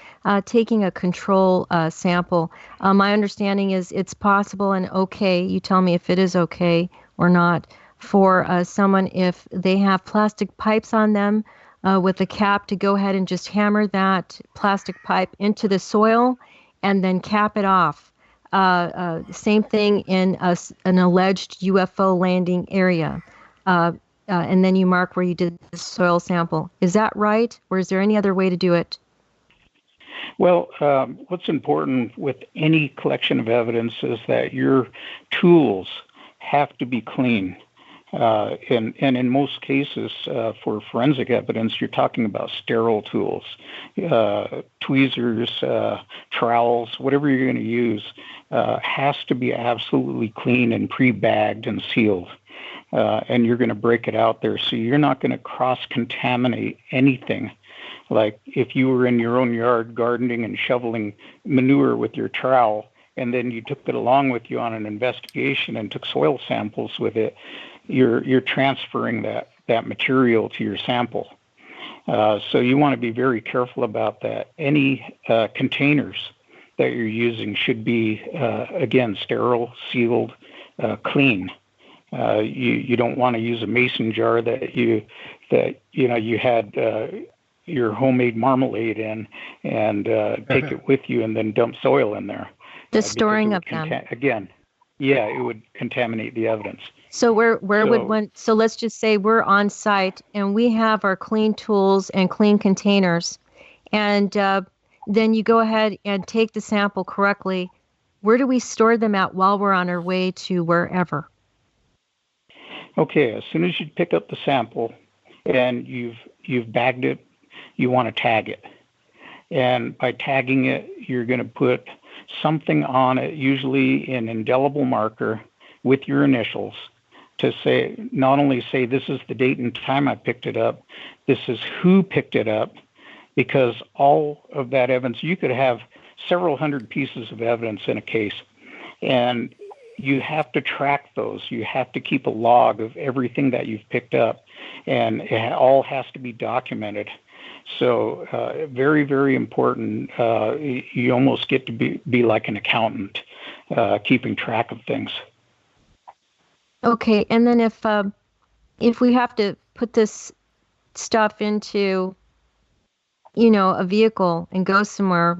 taking a control sample. My understanding is it's possible and okay, you tell me if it is okay or not, for someone, if they have plastic pipes on them with a cap, to go ahead and just hammer that plastic pipe into the soil and then cap it off. Same thing in an alleged UFO landing area. And then you mark where you did the soil sample. Is that right? Or is there any other way to do it? Well, what's important with any collection of evidence is that your tools have to be clean. And in most cases, for forensic evidence, you're talking about sterile tools, tweezers, trowels, whatever you're going to use, has to be absolutely clean and pre-bagged and sealed. And you're going to break it out there. So you're not going to cross-contaminate anything. Like if you were in your own yard gardening and shoveling manure with your trowel, and then you took it along with you on an investigation and took soil samples with it, you're transferring that material to your sample. So you want to be very careful about that. Any containers that you're using should be, again, sterile, sealed, clean. You don't want to use a mason jar that you had your homemade marmalade in and take it with you and then dump soil in there. The storing of them. Again, yeah, it would contaminate the evidence. So would one? So let's just say we're on site and we have our clean tools and clean containers, and then you go ahead and take the sample correctly. Where do we store them at while we're on our way to wherever? Okay, as soon as you pick up the sample and you've bagged it, you want to tag it. And by tagging it, you're going to put something on it, usually an indelible marker with your initials, to say, not only say this is the date and time I picked it up, this is who picked it up, because all of that evidence, you could have several hundred pieces of evidence in a case, and you have to track those. You have to keep a log of everything that you've picked up, and it all has to be documented. So very, very important. You almost get to be like an accountant, keeping track of things. Okay, and then if we have to put this stuff into, a vehicle and go somewhere,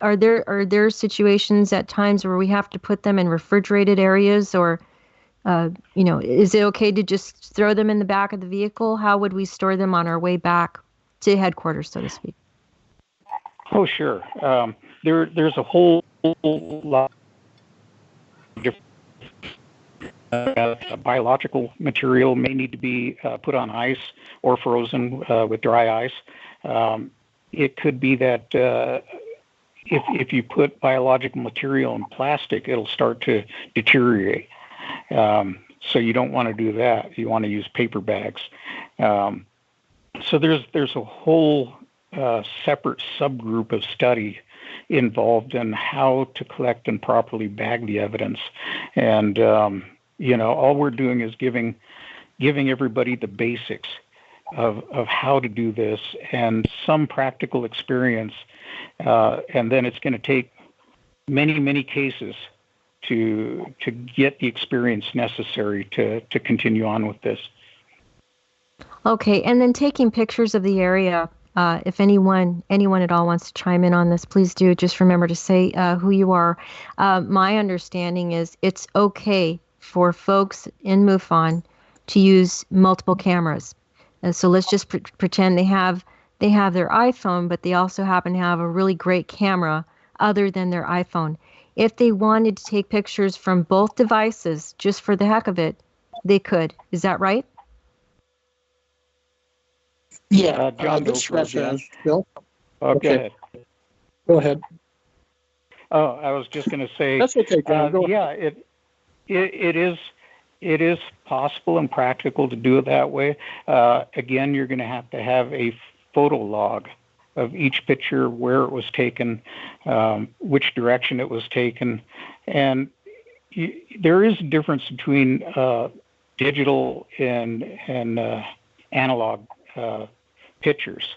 are there situations at times where we have to put them in refrigerated areas, or is it okay to just throw them in the back of the vehicle? How would we store them on our way back to headquarters, so to speak? Oh, sure. There's a whole lot of different biological material may need to be put on ice or frozen with dry ice. It could be that if you put biological material in plastic, it'll start to deteriorate. So you don't want to do that. You want to use paper bags. So there's a whole separate subgroup of study involved in how to collect and properly bag the evidence. And all we're doing is giving everybody the basics of how to do this and some practical experience. And then it's going to take many, many cases to get the experience necessary to continue on with this. Okay, and then taking pictures of the area. If anyone at all wants to chime in on this, please do. Just remember to say who you are. My understanding is it's okay for folks in MUFON to use multiple cameras. So let's just pretend they have their iPhone, but they also happen to have a really great camera other than their iPhone. If they wanted to take pictures from both devices, just for the heck of it, they could. Is that right? Yeah, John, this go for it, Bill. Okay. Go ahead. Oh, I was just going to say. That's okay, John. Go ahead. It is possible and practical to do it that way. Again, you're going to have a photo log of each picture, where it was taken, which direction it was taken, and there is a difference between digital and analog pictures.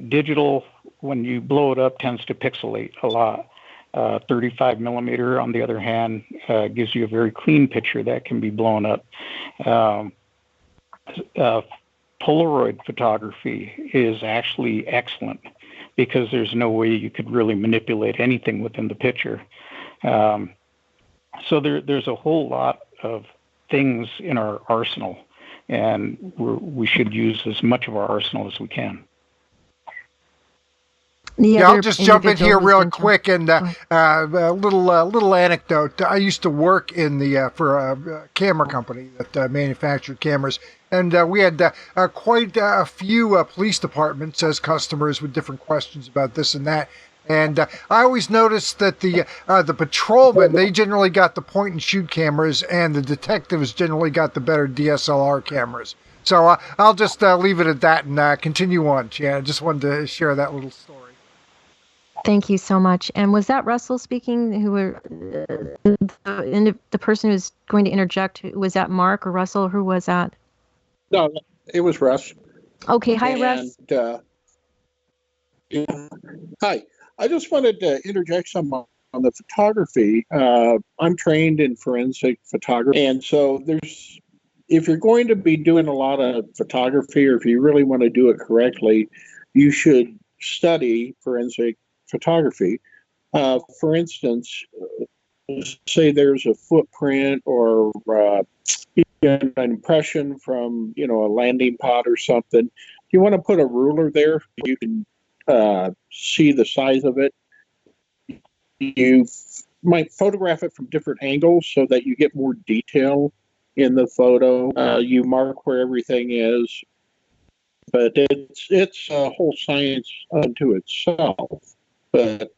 Digital, when you blow it up, tends to pixelate a lot. 35 millimeter, on the other hand, gives you a very clean picture that can be blown up. Polaroid photography is actually excellent because there's no way you could really manipulate anything within the picture. So there's a whole lot of things in our arsenal, and we should use as much of our arsenal as we can. Yeah, I'll just jump in here real quick and a little anecdote. I used to work in the for a camera company that manufactured cameras, and we had quite a few police departments as customers with different questions about this and that. And I always noticed that the patrolmen, they generally got the point and shoot cameras, and the detectives generally got the better DSLR cameras. So I'll just leave it at that and continue on, Chan. I just wanted to share that little story. Thank you so much. And was that Russell speaking? Who were the person who's going to interject? Was that Marc or Russell? Who was that? No, it was Russ. Okay, hi, Russ. Hi. I just wanted to interject some on the photography. I'm trained in forensic photography, and so if you're going to be doing a lot of photography, or if you really want to do it correctly, you should study forensic photography. For instance, say there's a footprint or an impression from a landing pod or something. You want to put a ruler there. You can see the size of it. You might photograph it from different angles so that you get more detail in the photo. You mark where everything is, but it's a whole science unto itself. But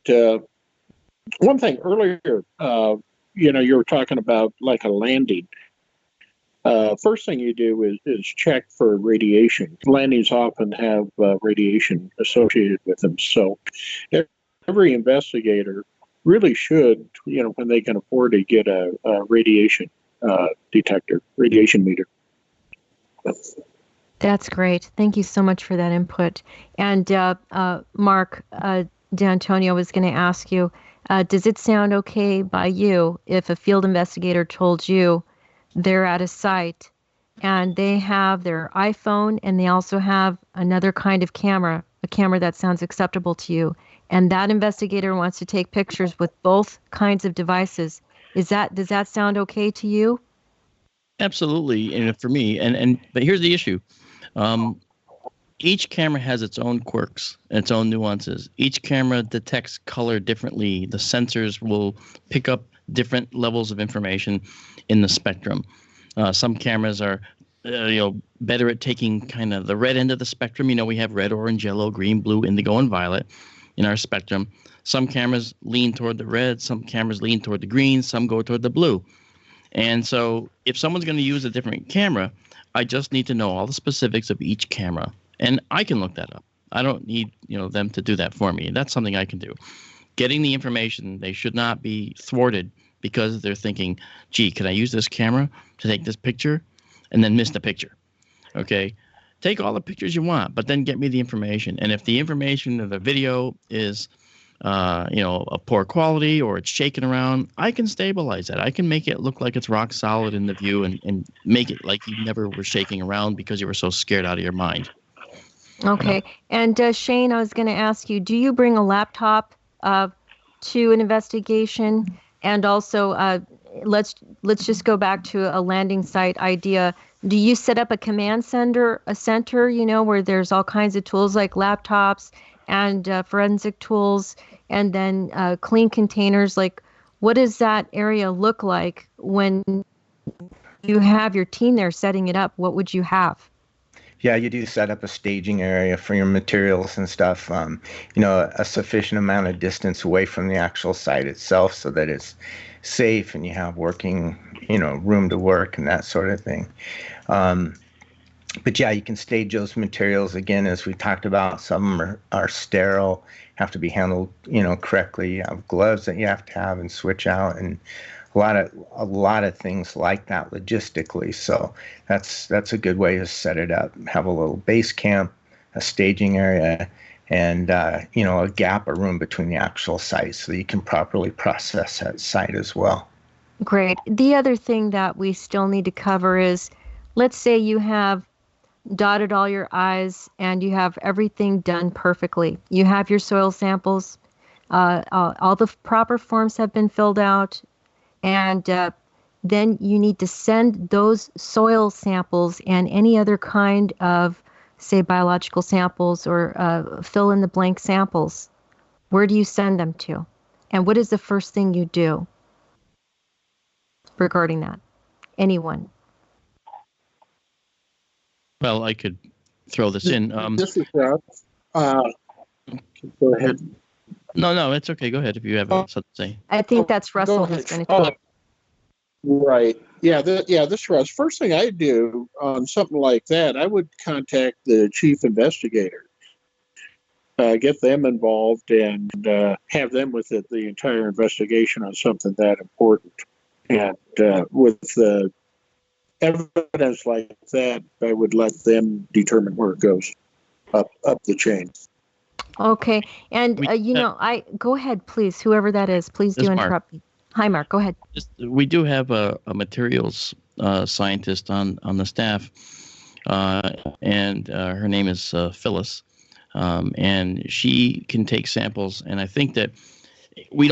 one thing earlier, you were talking about like a landing. First thing you do is check for radiation. Landings often have radiation associated with them. So every investigator really should, when they can afford to get a radiation detector, radiation meter. That's great. Thank you so much for that input. And Marc, Dantonio was going to ask you, does it sound okay by you if a field investigator told you they're at a site and they have their iPhone and they also have another kind of camera, a camera that sounds acceptable to you, and that investigator wants to take pictures with both kinds of devices? Does that sound okay to you? Absolutely, and for me, but here's the issue. Each camera has its own quirks and its own nuances. Each camera detects color differently. The sensors will pick up different levels of information in the spectrum. Some cameras are better at taking kind of the red end of the spectrum. We have red, orange, yellow, green, blue, indigo, and violet in our spectrum. Some cameras lean toward the red, some cameras lean toward the green, some go toward the blue. And so if someone's going to use a different camera, I just need to know all the specifics of each camera. And I can look that up. I don't need them to do that for me. That's something I can do. Getting the information, they should not be thwarted because they're thinking, gee, can I use this camera to take this picture and then miss the picture? Okay, take all the pictures you want, but then get me the information. And if the information of the video is, of poor quality or it's shaking around, I can stabilize that. I can make it look like it's rock solid in the view and make it like you never were shaking around because you were so scared out of your mind. Okay. And Shane, I was going to ask you, do you bring a laptop to an investigation? And also, let's just go back to a landing site idea. Do you set up a command center, where there's all kinds of tools like laptops and forensic tools, and then clean containers? Like, what does that area look like when you have your team there setting it up? What would you have? Yeah, you do set up a staging area for your materials and stuff, a sufficient amount of distance away from the actual site itself so that it's safe and you have working, room to work and that sort of thing. But yeah, you can stage those materials again, as we talked about. Some are sterile, have to be handled, correctly. You have gloves that you have to have and switch out. And a lot of things like that logistically. So that's a good way to set it up. Have a little base camp, a staging area, and a gap, a room between the actual sites, so you can properly process that site as well. Great. The other thing that we still need to cover is, let's say you have dotted all your I's and you have everything done perfectly. You have your soil samples, all the proper forms have been filled out, and then you need to send those soil samples and any other kind of, say, biological samples or fill in the blank samples. Where do you send them to? And what is the first thing you do regarding that? Anyone? Well, I could throw this in. This is Robb. Go ahead. No, it's okay. Go ahead if you have something to say. I think that's Russell who's going to talk. Right. Yeah. This is Russ. First thing I do on something like that, I would contact the chief investigator, get them involved, and have them with it the entire investigation on something that important. And with the evidence like that, I would let them determine where it goes up the chain. Okay. And, go ahead, please. Whoever that is, please do interrupt me. Hi, Marc. Go ahead. We do have a materials scientist on the staff, and her name is Phyllis, and she can take samples. And I think that we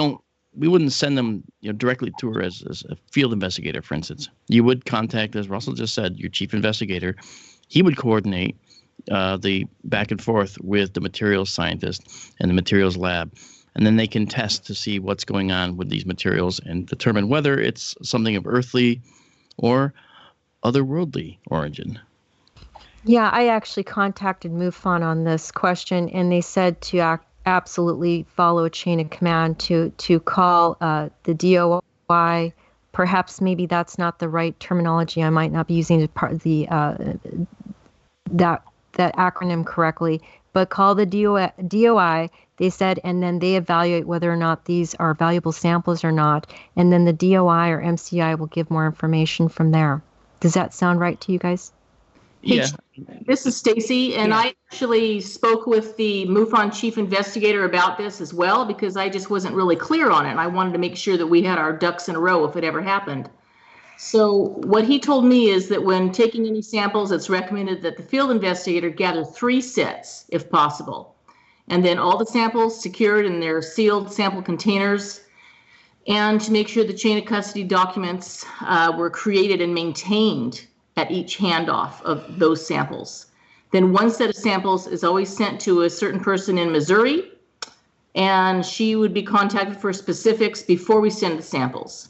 wouldn't send them directly to her as a field investigator, for instance. You would contact, as Russell just said, your chief investigator. He would coordinate the back and forth with the materials scientist and the materials lab. And then they can test to see what's going on with these materials and determine whether it's something of earthly or otherworldly origin. Yeah, I actually contacted MUFON on this question, and they said to absolutely follow a chain of command to call the DOI. Perhaps maybe that's not the right terminology. I might not be using that acronym correctly, but call the DOI, they said, and then they evaluate whether or not these are valuable samples or not, and then the DOI or MCI will give more information from there. Does that sound right to you guys? Yeah. This is Stacey, and I actually spoke with the MUFON chief investigator about this as well, because I just wasn't really clear on it, and I wanted to make sure that we had our ducks in a row if it ever happened. So what he told me is that when taking any samples, it's recommended that the field investigator gather 3 sets, if possible, and then all the samples secured in their sealed sample containers, and to make sure the chain of custody documents were created and maintained at each handoff of those samples. Then 1 set of samples is always sent to a certain person in Missouri, and she would be contacted for specifics before we send the samples.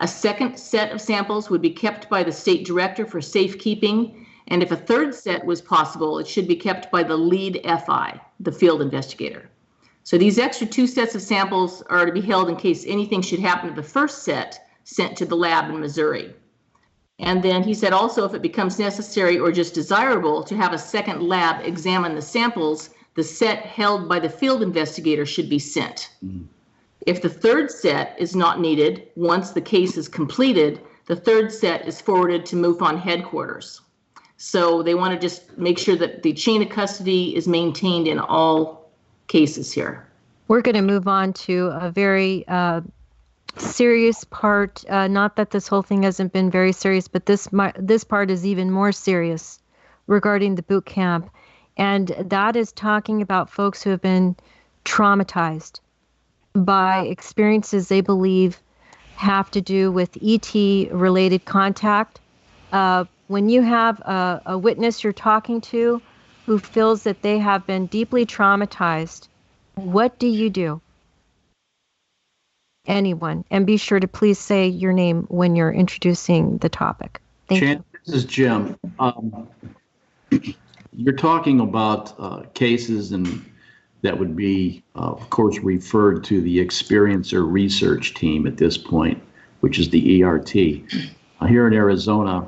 A second set of samples would be kept by the state director for safekeeping, and if a third set was possible, it should be kept by the lead FI, the field investigator. So these extra 2 sets of samples are to be held in case anything should happen to the first set sent to the lab in Missouri. And then he said also, if it becomes necessary or just desirable to have a second lab examine the samples, the set held by the field investigator should be sent. If the third set is not needed, once the case is completed, the third set is forwarded to MUFON headquarters. So they want to just make sure that the chain of custody is maintained in all cases here. We're going to move on to a very serious part. Not that this whole thing hasn't been very serious, but this part is even more serious regarding the boot camp. And that is talking about folks who have been traumatized by experiences they believe have to do with ET-related contact. When you have a witness you're talking to who feels that they have been deeply traumatized, what do you do? Anyone. And be sure to please say your name when you're introducing the topic. Thank you. This is Jim. You're talking about cases and that would be, of course, referred to the experiencer research team at this point, which is the ERT. Here in Arizona,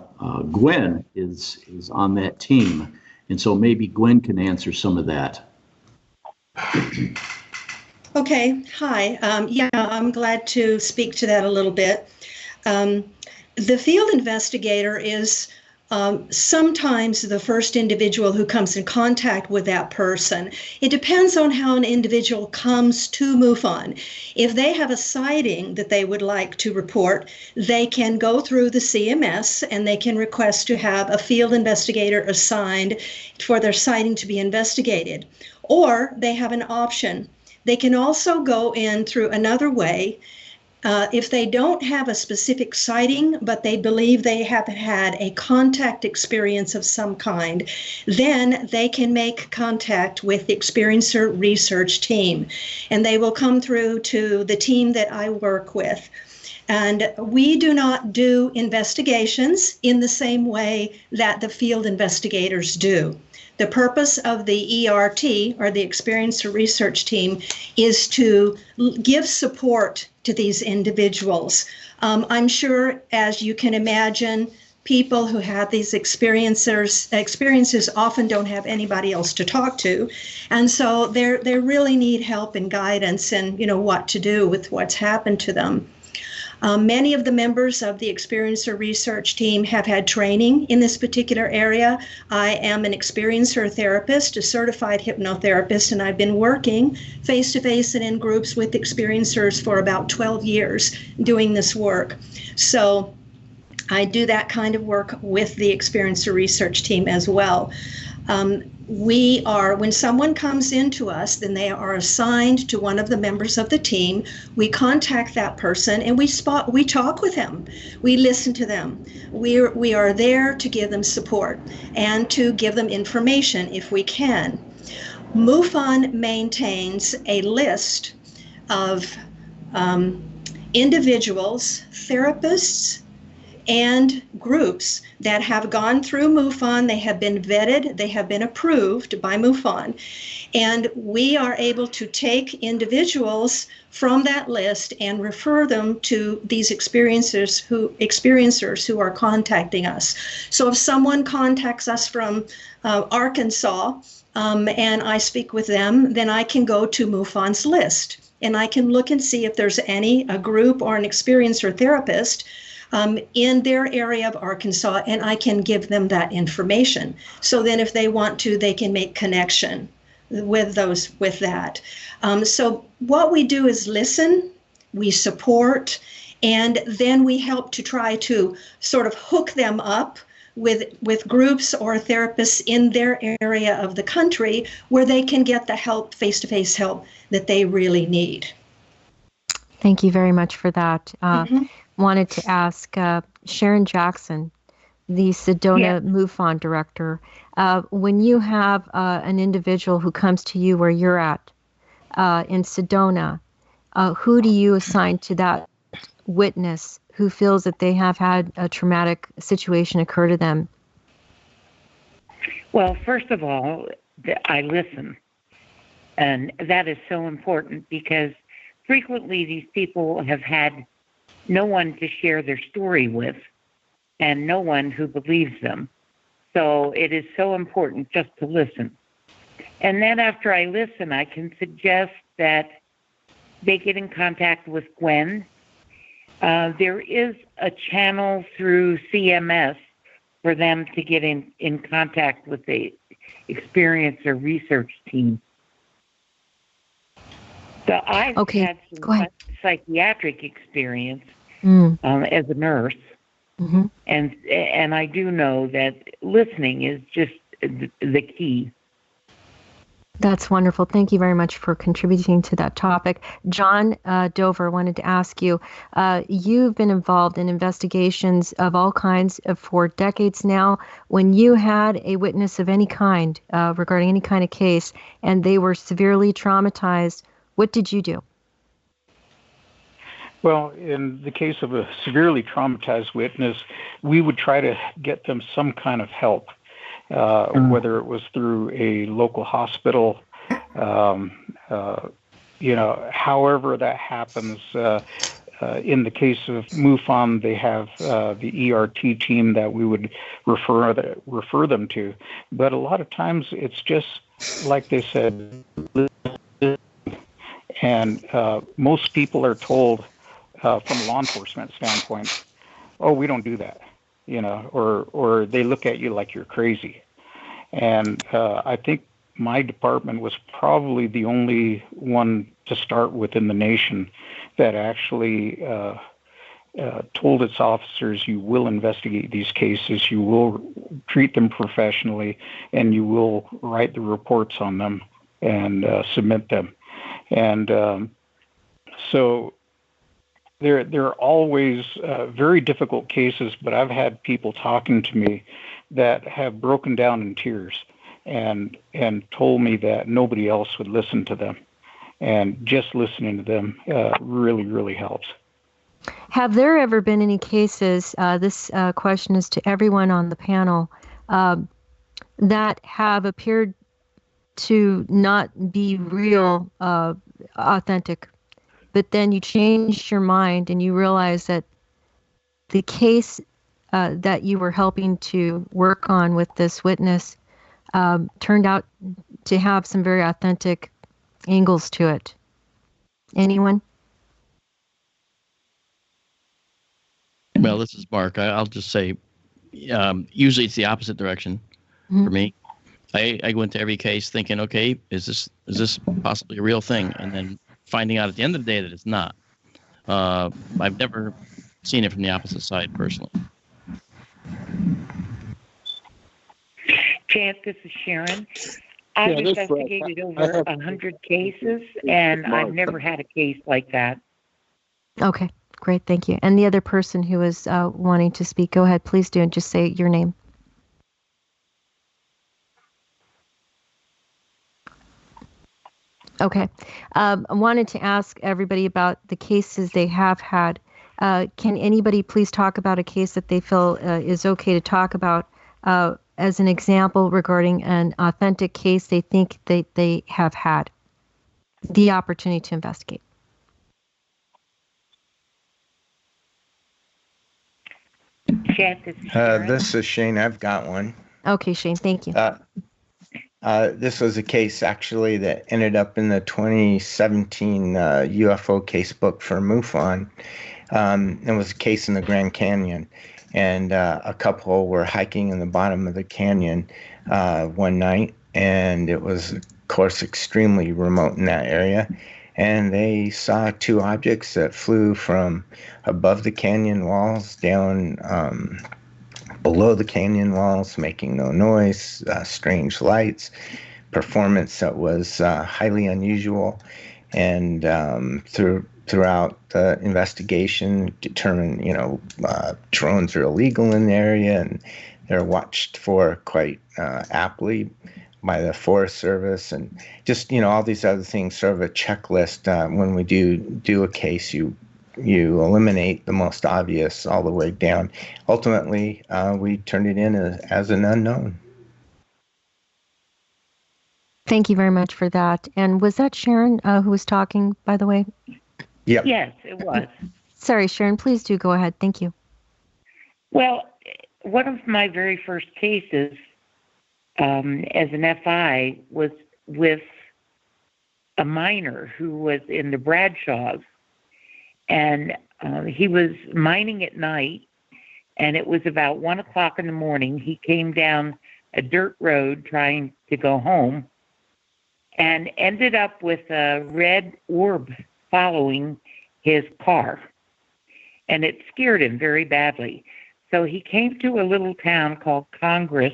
Gwen is on that team, and so maybe Gwen can answer some of that. Okay, hi. Yeah, I'm glad to speak to that a little bit. The field investigator is sometimes the first individual who comes in contact with that person. It depends on how an individual comes to MUFON. If they have a sighting that they would like to report, they can go through the CMS and they can request to have a field investigator assigned for their sighting to be investigated. Or they have an option. They can also go in through another way. If they don't have a specific sighting, but they believe they have had a contact experience of some kind, then they can make contact with the experiencer research team. And they will come through to the team that I work with. And we do not do investigations in the same way that the field investigators do. The purpose of the ERT, or the Experiencer Research Team, is to give support to these individuals. I'm sure, as you can imagine, people who have these experiences often don't have anybody else to talk to. And so they really need help and guidance and, what to do with what's happened to them. Many of the members of the Experiencer Research Team have had training in this particular area. I am an experiencer therapist, a certified hypnotherapist, and I've been working face-to-face and in groups with experiencers for about 12 years doing this work. So I do that kind of work with the Experiencer Research Team as well. When someone comes into us, then they are assigned to one of the members of the team. We contact that person and we talk with them. We listen to them. We are there to give them support and to give them information if we can. MUFON maintains a list of individuals, therapists, and groups that have gone through MUFON. They have been vetted, they have been approved by MUFON, and we are able to take individuals from that list and refer them to these experiencers who are contacting us. So if someone contacts us from Arkansas and I speak with them, then I can go to MUFON's list and I can look and see if there's a group or an experiencer therapist in their area of Arkansas, and I can give them that information. So then if they want to, they can make connection with that. So what we do is listen, we support, and then we help to try to sort of hook them up with groups or therapists in their area of the country where they can get the help, face-to-face help that they really need. Thank you very much for that. Wanted to ask Sharon Jackson, the Sedona MUFON director, when you have an individual who comes to you where you're at in Sedona, who do you assign to that witness who feels that they have had a traumatic situation occur to them? Well, first of all, I listen. And that is so important because frequently these people have had no one to share their story with and no one who believes them. So it is so important just to listen. And then after I listen, I can suggest that they get in contact with Gwen. There is a channel through CMS for them to get in contact with the experiencer research team. So I've had some psychiatric experience as a nurse, and I do know that listening is just the key. That's wonderful. Thank you very much for contributing to that topic. John Dover wanted to ask you, you've been involved in investigations of all kinds for decades now. When you had a witness of any kind regarding any kind of case and they were severely traumatized, what did you do? Well, in the case of a severely traumatized witness, we would try to get them some kind of help, whether it was through a local hospital, however that happens. In the case of MUFON, they have the ERT team that we would refer them to. But a lot of times it's just, like they said, and most people are told, from a law enforcement standpoint, "Oh, we don't do that," or they look at you like you're crazy. And I think my department was probably the only one to start within the nation that actually told its officers, you will investigate these cases, you will treat them professionally, and you will write the reports on them and submit them. And so there are always very difficult cases, but I've had people talking to me that have broken down in tears and told me that nobody else would listen to them. And just listening to them really, really helps. Have there ever been any cases, this question is to everyone on the panel, that have appeared to not be real, authentic, but then you changed your mind and you realized that the case that you were helping to work on with this witness turned out to have some very authentic angles to it? Anyone? Well, this is Marc. I'll just say, usually it's the opposite direction for me. I go into every case thinking, okay, is this possibly a real thing? And then finding out at the end of the day that it's not. I've never seen it from the opposite side personally. Chance, this is Sharon. I've investigated over 100 cases, and I've never had a case like that. Okay, great, thank you. And the other person who is wanting to speak, go ahead, please do, and just say your name. Okay, I wanted to ask everybody about the cases they have had. Can anybody please talk about a case that they feel is okay to talk about as an example regarding an authentic case they think they have had the opportunity to investigate? Chat, this is Sharon. This is Shane. I've got one. Okay, Shane, thank you. This was a case actually that ended up in the 2017 UFO casebook for MUFON. It was a case in the Grand Canyon, and a couple were hiking in the bottom of the canyon one night, and it was, of course, extremely remote in that area. And they saw two objects that flew from above the canyon walls down below the canyon walls, making no noise, strange lights, performance that was highly unusual. And throughout the investigation, determined, drones are illegal in the area, and they're watched for quite aptly by the Forest Service, and just all these other things. Sort of a checklist. When we do a case, you eliminate the most obvious all the way down. Ultimately, we turned it in as an unknown. Thank you very much for that. And was that Sharon who was talking, by the way? Yep. Yes, it was. Sorry, Sharon, please do go ahead. Thank you. Well, one of my very first cases as an FI was with a miner who was in the Bradshaws, and he was mining at night, and it was about 1 o'clock in the morning. He came down a dirt road trying to go home and ended up with a red orb following his car, and it scared him very badly. So he came to a little town called Congress,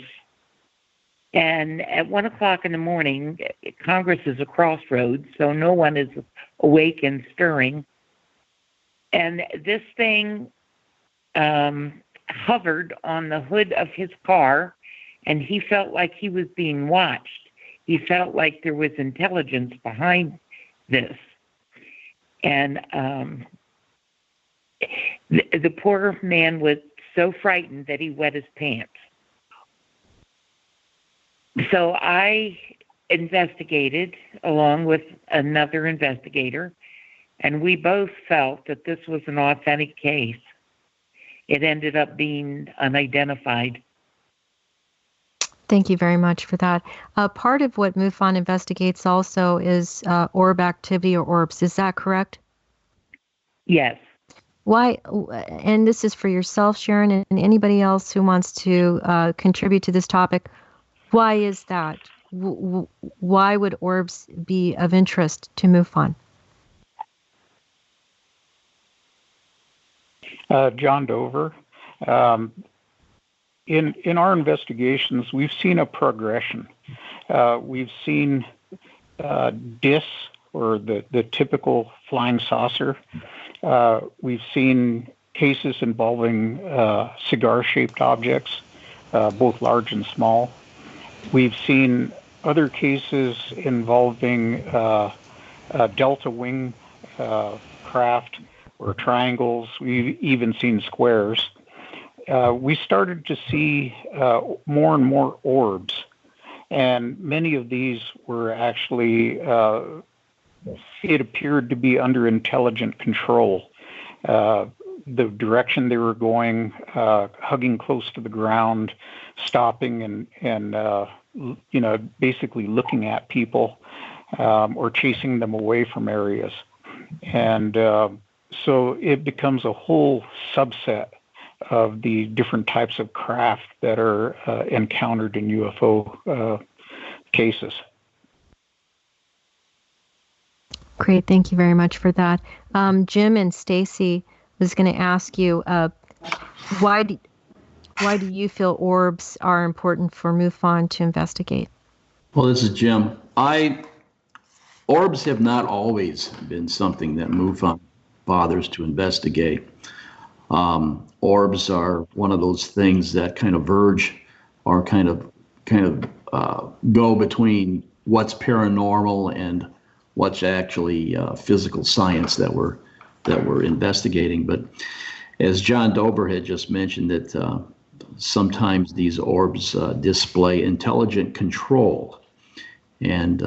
and at 1 o'clock in the morning, Congress is a crossroads, so no one is awake and stirring. And this thing hovered on the hood of his car, and he felt like he was being watched. He felt like there was intelligence behind this. And the poor man was so frightened that he wet his pants. So I investigated along with another investigator, and we both felt that this was an authentic case. It ended up being unidentified. Thank you very much for that. Part of what MUFON investigates also is orb activity or orbs. Is that correct? Yes. Why, and this is for yourself, Sharon, and anybody else who wants to contribute to this topic, why is that? Why would orbs be of interest to MUFON? John Dover. In our investigations, we've seen a progression. We've seen discs, or the typical flying saucer. We've seen cases involving cigar-shaped objects, both large and small. We've seen other cases involving delta wing craft or triangles. We've even seen squares. We started to see more and more orbs, and many of these were actually, it appeared to be under intelligent control. The direction they were going, hugging close to the ground, stopping and basically looking at people or chasing them away from areas. And so it becomes a whole subset of the different types of craft that are encountered in UFO cases. Great, thank you very much for that. Jim and Stacey, was going to ask you, why do you feel orbs are important for MUFON to investigate? Well, this is Jim. Orbs have not always been something that MUFON bothers to investigate. Orbs are one of those things that kind of verge or kind of go between what's paranormal and what's actually physical science that we're investigating. But as John Dober had just mentioned, that sometimes these orbs display intelligent control, and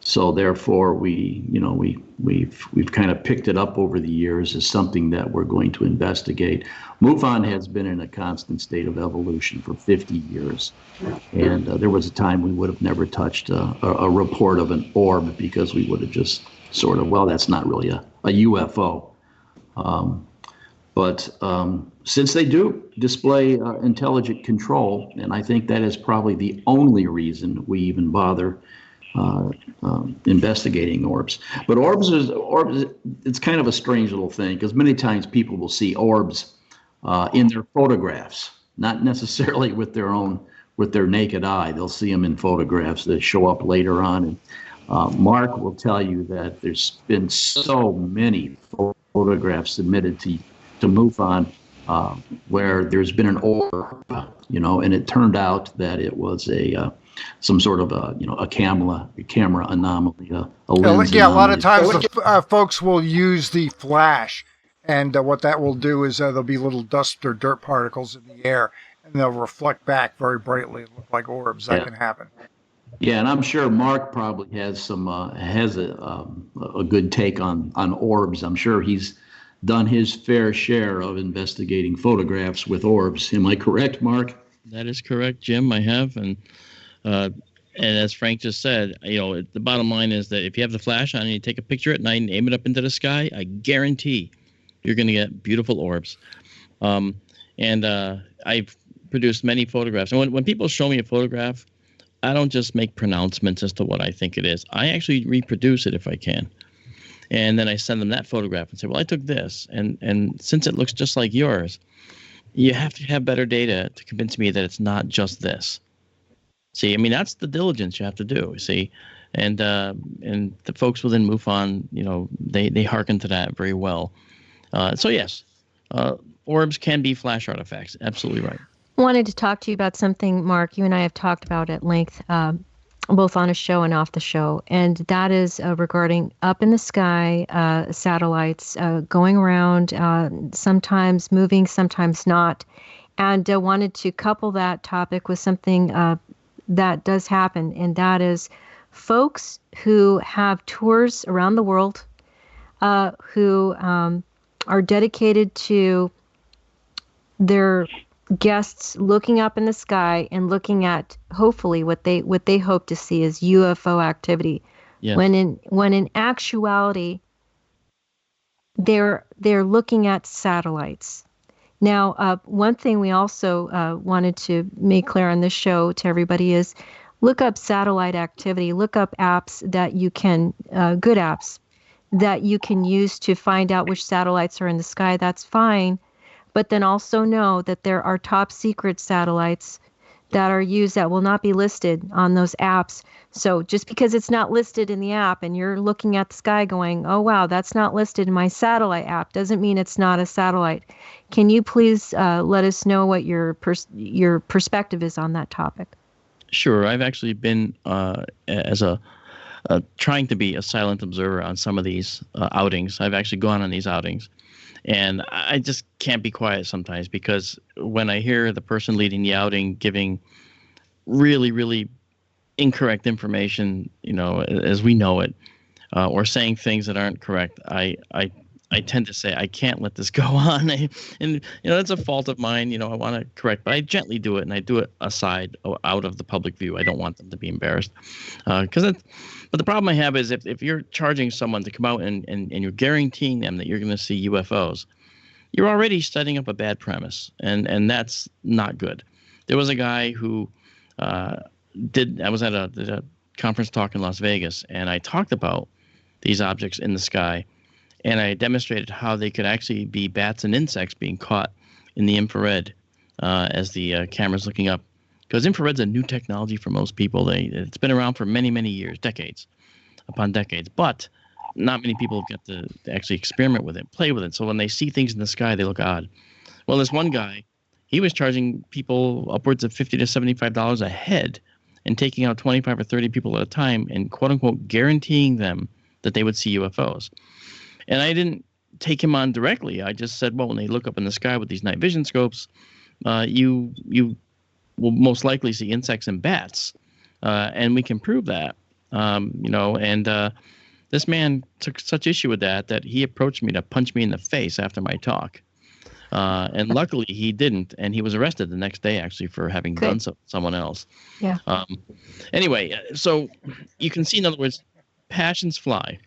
so therefore we've kind of picked it up over the years as something that we're going to investigate. MUFON has been in a constant state of evolution for 50 years, and there was a time we would have never touched a report of an orb because we would have just sort of, well, that's not really a UFO. But since they do display intelligent control, and I think that is probably the only reason we even bother investigating orbs. But orbs, it's kind of a strange little thing, because many times people will see orbs in their photographs, not necessarily with their naked eye. They'll see them in photographs that show up later on. And Marc will tell you that there's been so many photographs submitted to MUFON where there's been an orb, and it turned out that it was some sort of a camera anomaly, a lens anomaly. A lot of times the folks will use the flash, and what that will do is there'll be little dust or dirt particles in the air, and they'll reflect back very brightly and look like orbs. That can happen. Yeah, and I'm sure Marc probably has a good take on orbs. I'm sure he's done his fair share of investigating photographs with orbs. Am I correct, Marc? That is correct, Jim. I have, and as Frank just said, the bottom line is that if you have the flash on and you take a picture at night and aim it up into the sky, I guarantee you're going to get beautiful orbs. And I've produced many photographs. And when people show me a photograph, I don't just make pronouncements as to what I think it is. I actually reproduce it if I can. And then I send them that photograph and say, well, I took this. And since it looks just like yours, you have to have better data to convince me that it's not just this. See, I mean, that's the diligence you have to do, see. And the folks within MUFON, they hearken to that very well. So yes, orbs can be flash artifacts. Absolutely right. I wanted to talk to you about something, Marc, you and I have talked about at length, both on a show and off the show, and that is regarding up in the sky, satellites going around, sometimes moving, sometimes not. And I wanted to couple that topic with something that does happen, and that is folks who have tours around the world, who are dedicated to their guests looking up in the sky and looking at hopefully what they hope to see is UFO activity. Yes. When in actuality they're looking at satellites. Now, one thing we also wanted to make clear on this show to everybody is look up satellite activity. Look up apps that you can, good apps that you can use to find out which satellites are in the sky. That's fine. But then also know that there are top secret satellites that are used that will not be listed on those apps. So just because it's not listed in the app and you're looking at the sky going, oh, wow, that's not listed in my satellite app, doesn't mean it's not a satellite. Can you please let us know what your perspective is on that topic? Sure. I've actually been trying to be a silent observer on some of these outings. I've actually gone on these outings. And I just can't be quiet sometimes, because when I hear the person leading the outing giving really, really incorrect information, as we know it, or saying things that aren't correct, I tend to say, I can't let this go on. And that's a fault of mine. I want to correct, but I gently do it, and I do it aside, out of the public view. I don't want them to be embarrassed. But the problem I have is if you're charging someone to come out and you're guaranteeing them that you're going to see UFOs, you're already setting up a bad premise, and that's not good. There was a guy who I was at a conference talk in Las Vegas, and I talked about these objects in the sky, and I demonstrated how they could actually be bats and insects being caught in the infrared as the camera's looking up. Because infrared's a new technology for most people. It's been around for many, many years, decades upon decades. But not many people get to actually experiment with it, play with it. So when they see things in the sky, they look odd. Well, this one guy, he was charging people upwards of $50 to $75 a head and taking out 25 or 30 people at a time and, quote unquote, guaranteeing them that they would see UFOs. And I didn't take him on directly. I just said, well, when they look up in the sky with these night vision scopes, you will most likely see insects and bats. And we can prove that, and this man took such issue with that he approached me to punch me in the face after my talk. And luckily he didn't. And he was arrested the next day, actually, for having done so to someone else. Yeah. Anyway, so you can see, in other words, passions fly.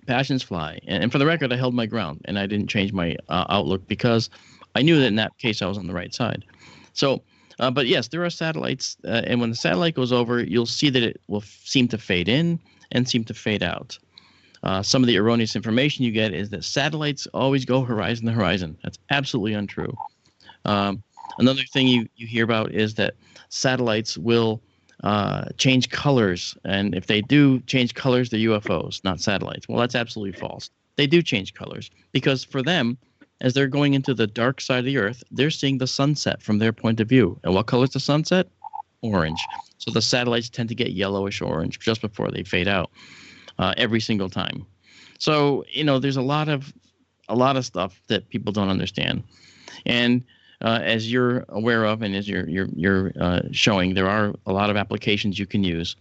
And for the record, I held my ground and I didn't change my outlook, because I knew that in that case I was on the right side. So, but yes, there are satellites, and when the satellite goes over, you'll see that it will seem to fade in and seem to fade out. Some of the erroneous information you get is that satellites always go horizon to horizon. That's absolutely untrue. Another thing you hear about is that satellites will change colors, and if they do change colors, they're UFOs, not satellites. Well, that's absolutely false. They do change colors, because for them, as they're going into the dark side of the Earth, they're seeing the sunset from their point of view. And what color is the sunset? Orange. So the satellites tend to get yellowish orange just before they fade out every single time. So, there's a lot of stuff that people don't understand. And as you're aware of, and as you're showing, there are a lot of applications you can use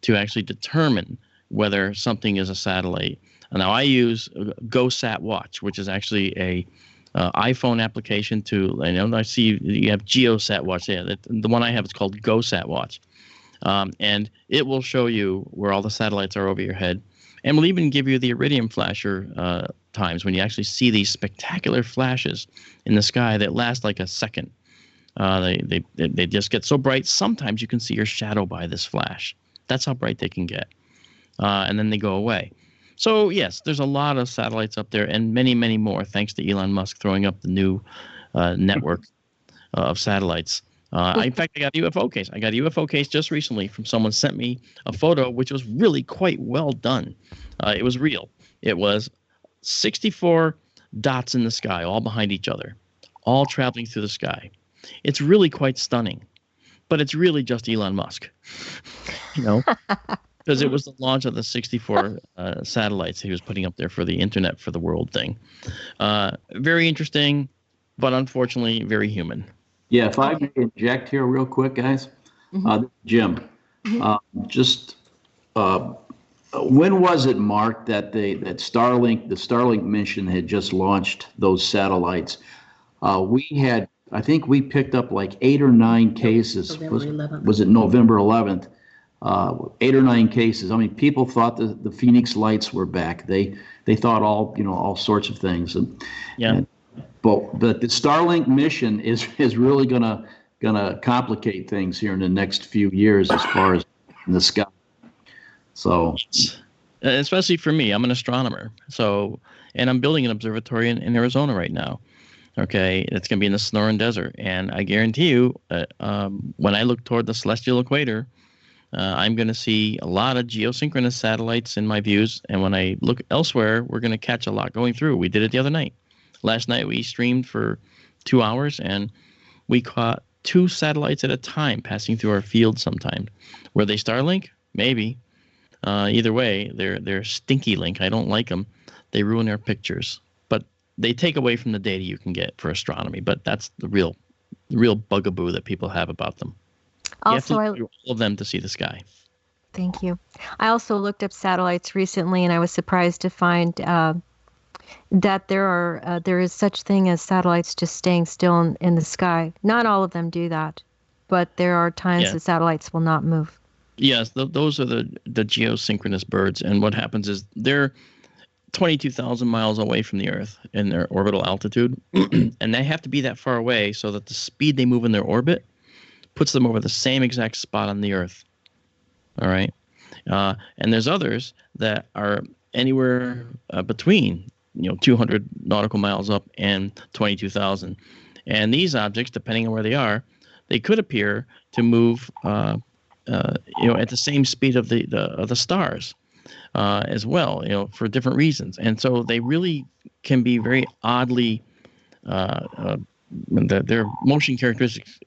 to actually determine whether something is a satellite. Now, I use GoSatWatch, which is actually a iPhone application to, I see you have GeoSatWatch. Yeah, the one I have is called GoSatWatch. And it will show you where all the satellites are over your head. And will even give you the iridium flasher times when you actually see these spectacular flashes in the sky that last like a second. They just get so bright, sometimes you can see your shadow by this flash. That's how bright they can get. And then they go away. So, yes, there's a lot of satellites up there, and many, many more, thanks to Elon Musk throwing up the new network of satellites. In fact, I got a UFO case. I got a UFO case just recently from someone sent me a photo, which was really quite well done. It was real. It was 64 dots in the sky, all behind each other, all traveling through the sky. It's really quite stunning, but it's really just Elon Musk, because it was the launch of the 64 satellites he was putting up there for the Internet for the World thing. Very interesting, but unfortunately very human. Yeah, if I may inject here real quick, guys. Jim, when was it, Marc, that the Starlink mission had just launched those satellites? I think we picked up like 8 or 9 cases. Was it November 11th? 8 or 9 cases. I mean, people thought the Phoenix lights were back. They thought all sorts of things. But the Starlink mission is really gonna complicate things here in the next few years as far as in the sky. So, especially for me, I'm an astronomer. So, and I'm building an observatory in Arizona right now. Okay, it's going to be in the Sonoran Desert, and I guarantee you, when I look toward the celestial equator, I'm going to see a lot of geosynchronous satellites in my views. And when I look elsewhere, we're going to catch a lot going through. We did it the other night. Last night we streamed for 2 hours, and we caught 2 satellites at a time passing through our field sometimes. Were they Starlink? Maybe. Either way, they're stinky link. I don't like them. They ruin our pictures. But they take away from the data you can get for astronomy. But that's the real bugaboo that people have about them. Also, you have to look through all of them to see the sky. Thank you. I also looked up satellites recently, and I was surprised to find that there is such thing as satellites just staying still in the sky. Not all of them do that, but there are times that satellites will not move. Yes, those are the geosynchronous birds, and what happens is they're 22,000 miles away from the Earth in their orbital altitude, and they have to be that far away so that the speed they move in their orbit puts them over the same exact spot on the Earth. All right, and there's others that are anywhere between 200 nautical miles up and 22,000, and these objects, depending on where they are, they could appear to move at the same speed of the stars as well, for different reasons. And so they really can be very oddly, their motion characteristics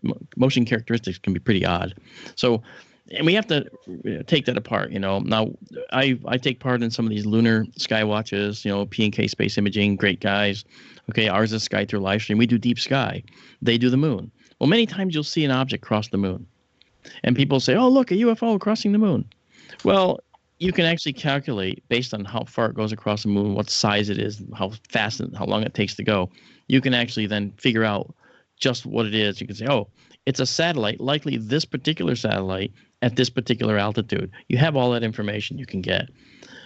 can be pretty odd. So, and we have to take that apart. Now I take part in some of these lunar sky watches, P&K Space Imaging, great guys. Okay, ours is Sky Through live stream. We do deep sky. They do the moon. Well, many times you'll see an object cross the moon. And people say, oh, look, a UFO crossing the moon. Well, you can actually calculate based on how far it goes across the moon, what size it is, how fast and how long it takes to go. You can actually then figure out just what it is. You can say, oh, it's a satellite, likely this particular satellite at this particular altitude. You have all that information you can get.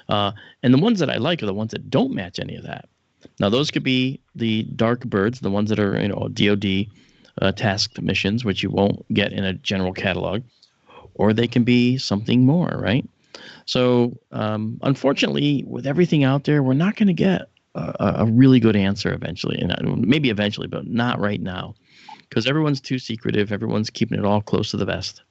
And the ones that I like are the ones that don't match any of that. Now, those could be the dark birds, the ones that are, DOD tasked missions, which you won't get in a general catalog, or they can be something more, right? So, unfortunately, with everything out there, we're not going to get a really good answer eventually, and maybe eventually, but not right now, because everyone's too secretive. Everyone's keeping it all close to the vest.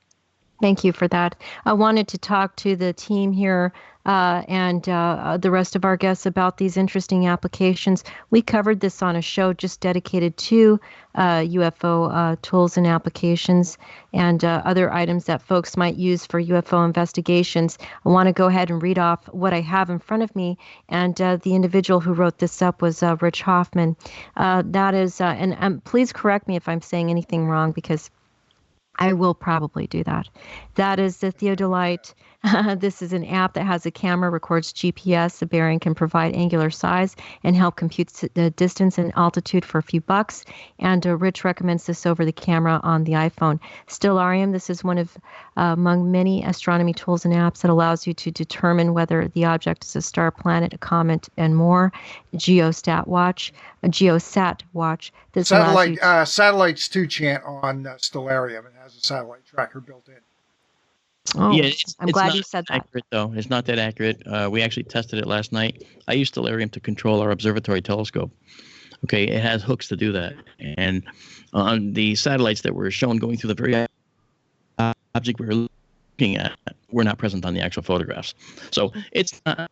Thank you for that. I wanted to talk to the team here and the rest of our guests about these interesting applications. We covered this on a show just dedicated to UFO tools and applications and other items that folks might use for UFO investigations. I want to go ahead and read off what I have in front of me. And the individual who wrote this up was Rich Hoffman. That is, and please correct me if I'm saying anything wrong, because I will probably do that. That is the Theodolite. This is an app that has a camera, records GPS. The bearing can provide angular size and help compute the distance and altitude for a few bucks. And Rich recommends this over the camera on the iPhone. Stellarium, this is one of among many astronomy tools and apps that allows you to determine whether the object is a star, planet, a comet, and more. GeoSat Watch. This Satellites too, Chant, on Stellarium. It has a satellite tracker built in. Oh, yeah, I'm glad you said that. Accurate, though. It's not that accurate. We actually tested it last night. I used Stellarium to control our observatory telescope. Okay, it has hooks to do that. And on the satellites that were shown going through the very object we were looking at, were not present on the actual photographs. So it's not...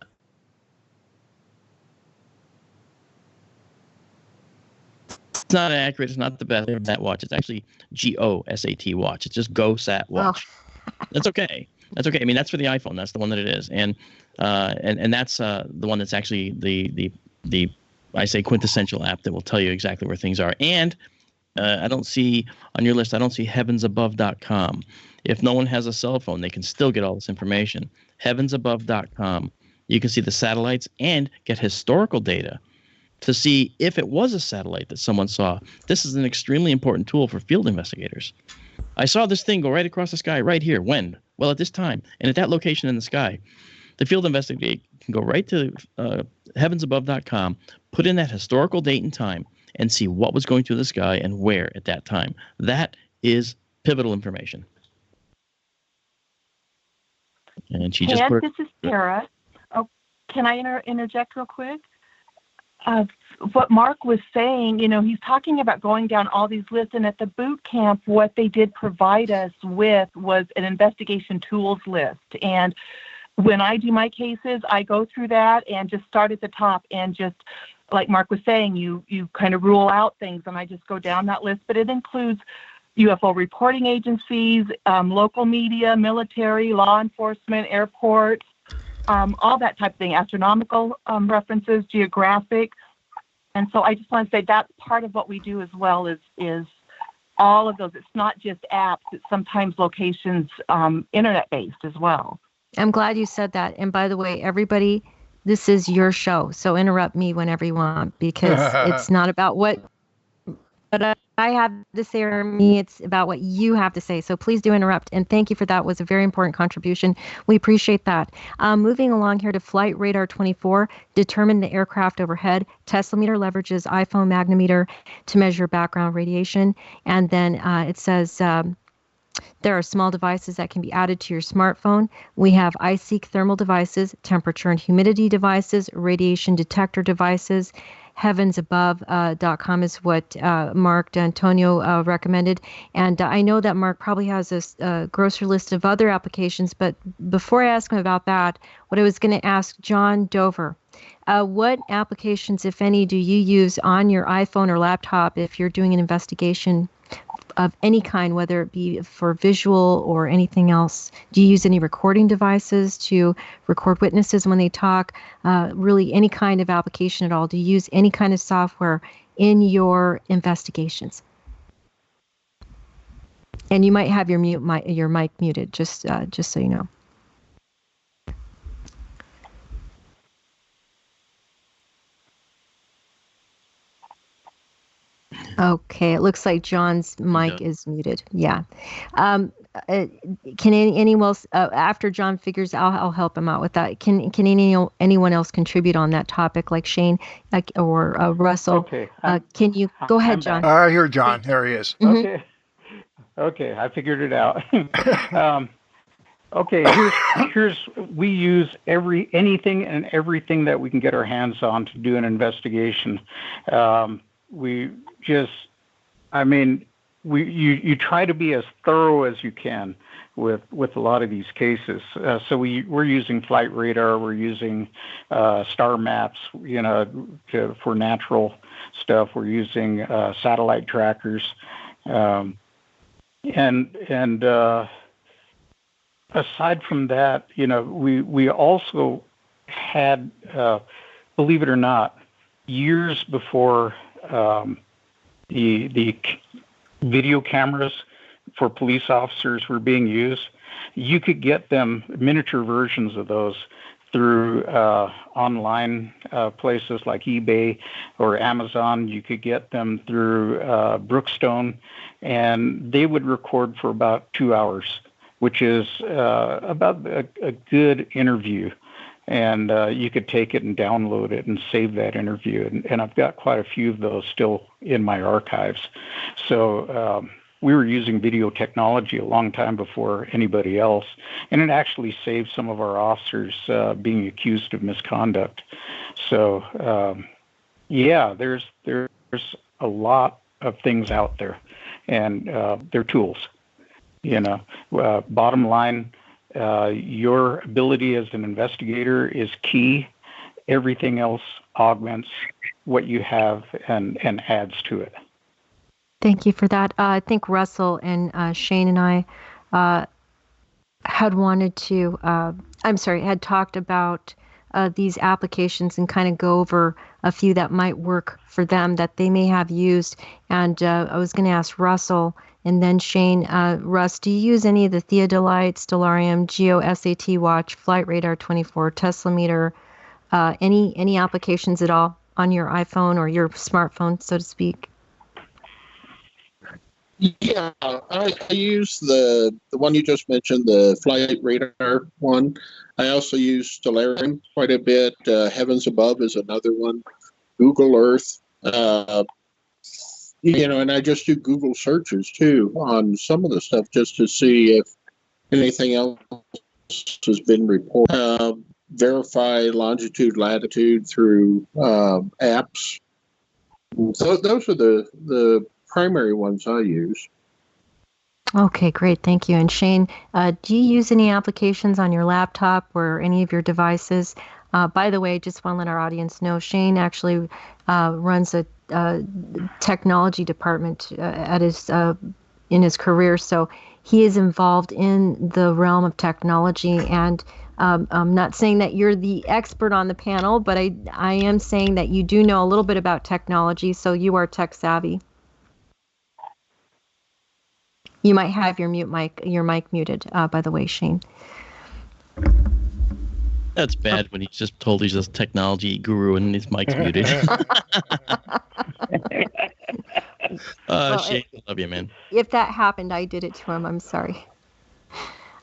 It's not accurate. It's not the best Sat watch. It's actually GOSAT watch. It's just GoSat watch. Oh. That's okay. That's okay. I mean, that's for the iPhone. That's the one that it is, and that's the one that's actually the I say quintessential app that will tell you exactly where things are. And I don't see on your list. I don't see heavensabove.com. If no one has a cell phone, they can still get all this information. Heavensabove.com. You can see the satellites and get historical data to see if it was a satellite that someone saw. This is an extremely important tool for field investigators. I saw this thing go right across the sky right here. When? Well, at this time and at that location in the sky, the field investigator can go right to heavensabove.com, put in that historical date and time, and see what was going through the sky and where at that time. That is pivotal information. And she just this is Sarah. Oh, can I interject real quick? What Marc was saying, he's talking about going down all these lists, and at the boot camp, what they did provide us with was an investigation tools list. And when I do my cases, I go through that and just start at the top and just, like Marc was saying, you kind of rule out things, and I just go down that list. But it includes UFO reporting agencies, local media, military, law enforcement, airports, all that type of thing, astronomical references, geographic. And so I just want to say that's part of what we do as well is all of those. It's not just apps. It's sometimes locations, internet-based as well. I'm glad you said that. And by the way, everybody, this is your show. So interrupt me whenever you want, because it's not about what I have to say or me. It's about what you have to say. So please do interrupt. And thank you for that. It was a very important contribution. We appreciate that. Moving along here to Flight Radar 24, determine the aircraft overhead. Teslameter leverages iPhone magnometer to measure background radiation. And then it says there are small devices that can be added to your smartphone. We have iSeek thermal devices, temperature and humidity devices, radiation detector devices. Heavensabove.com is what Marc Dantonio recommended. And I know that Marc probably has a grosser list of other applications, but before I ask him about that, what I was going to ask John Dover, what applications, if any, do you use on your iPhone or laptop if you're doing an investigation of any kind, whether it be for visual or anything else? Do you use any recording devices to record witnesses when they talk? Really any kind of application at all? Do you use any kind of software in your investigations? And you might have your mic muted, just so you know. Okay, it looks like John's mic is muted. Yeah. Can anyone else, after John figures, I'll help him out with that. Can anyone else contribute on that topic, like Shane or Russell? Okay. Can you go ahead, John? I hear John. There he is. Okay. Okay, I figured it out. Okay, here's we use anything and everything that we can get our hands on to do an investigation. You try to be as thorough as you can with a lot of these cases. So we're using flight radar, we're using star maps, for natural stuff. We're using satellite trackers, and aside from that, we also had, believe it or not, years before the video cameras for police officers were being used, you could get them miniature versions of those through online places like eBay or Amazon. You could get them through Brookstone, and they would record for about 2 hours, which is about a good interview. And you could take it and download it and save that interview. And I've got quite a few of those still in my archives. So we were using video technology a long time before anybody else. And it actually saved some of our officers being accused of misconduct. So, there's a lot of things out there. And they're tools. Bottom line, your ability as an investigator is key. Everything else augments what you have and adds to it. Thank you for that. I think Russell and Shane and I had talked about these applications and kind of go over a few that might work for them that they may have used. And I was going to ask Russell and then Shane. Russ, do you use any of the Theodolite, Stellarium, Geo SAT Watch, Flight Radar 24, Teslameter, any applications at all on your iPhone or your smartphone, so to speak? Yeah, I use the one you just mentioned, the flight radar one. I also use Stellarium quite a bit. Heavens Above is another one. Google Earth. And I just do Google searches too on some of the stuff just to see if anything else has been reported. Verify longitude, latitude through apps. So those are the primary ones I use. Okay, great. Thank you. And Shane, do you use any applications on your laptop or any of your devices? By the way, just want to let our audience know, Shane actually runs a technology department at his in his career, so he is involved in the realm of technology. And I'm not saying that you're the expert on the panel, but I am saying that you do know a little bit about technology, so you are tech savvy. You might have your mic muted, by the way, Shane. That's bad when he's just told he's a technology guru and his mic's muted. Well, Shane, I love you, man. If that happened, I did it to him. I'm sorry.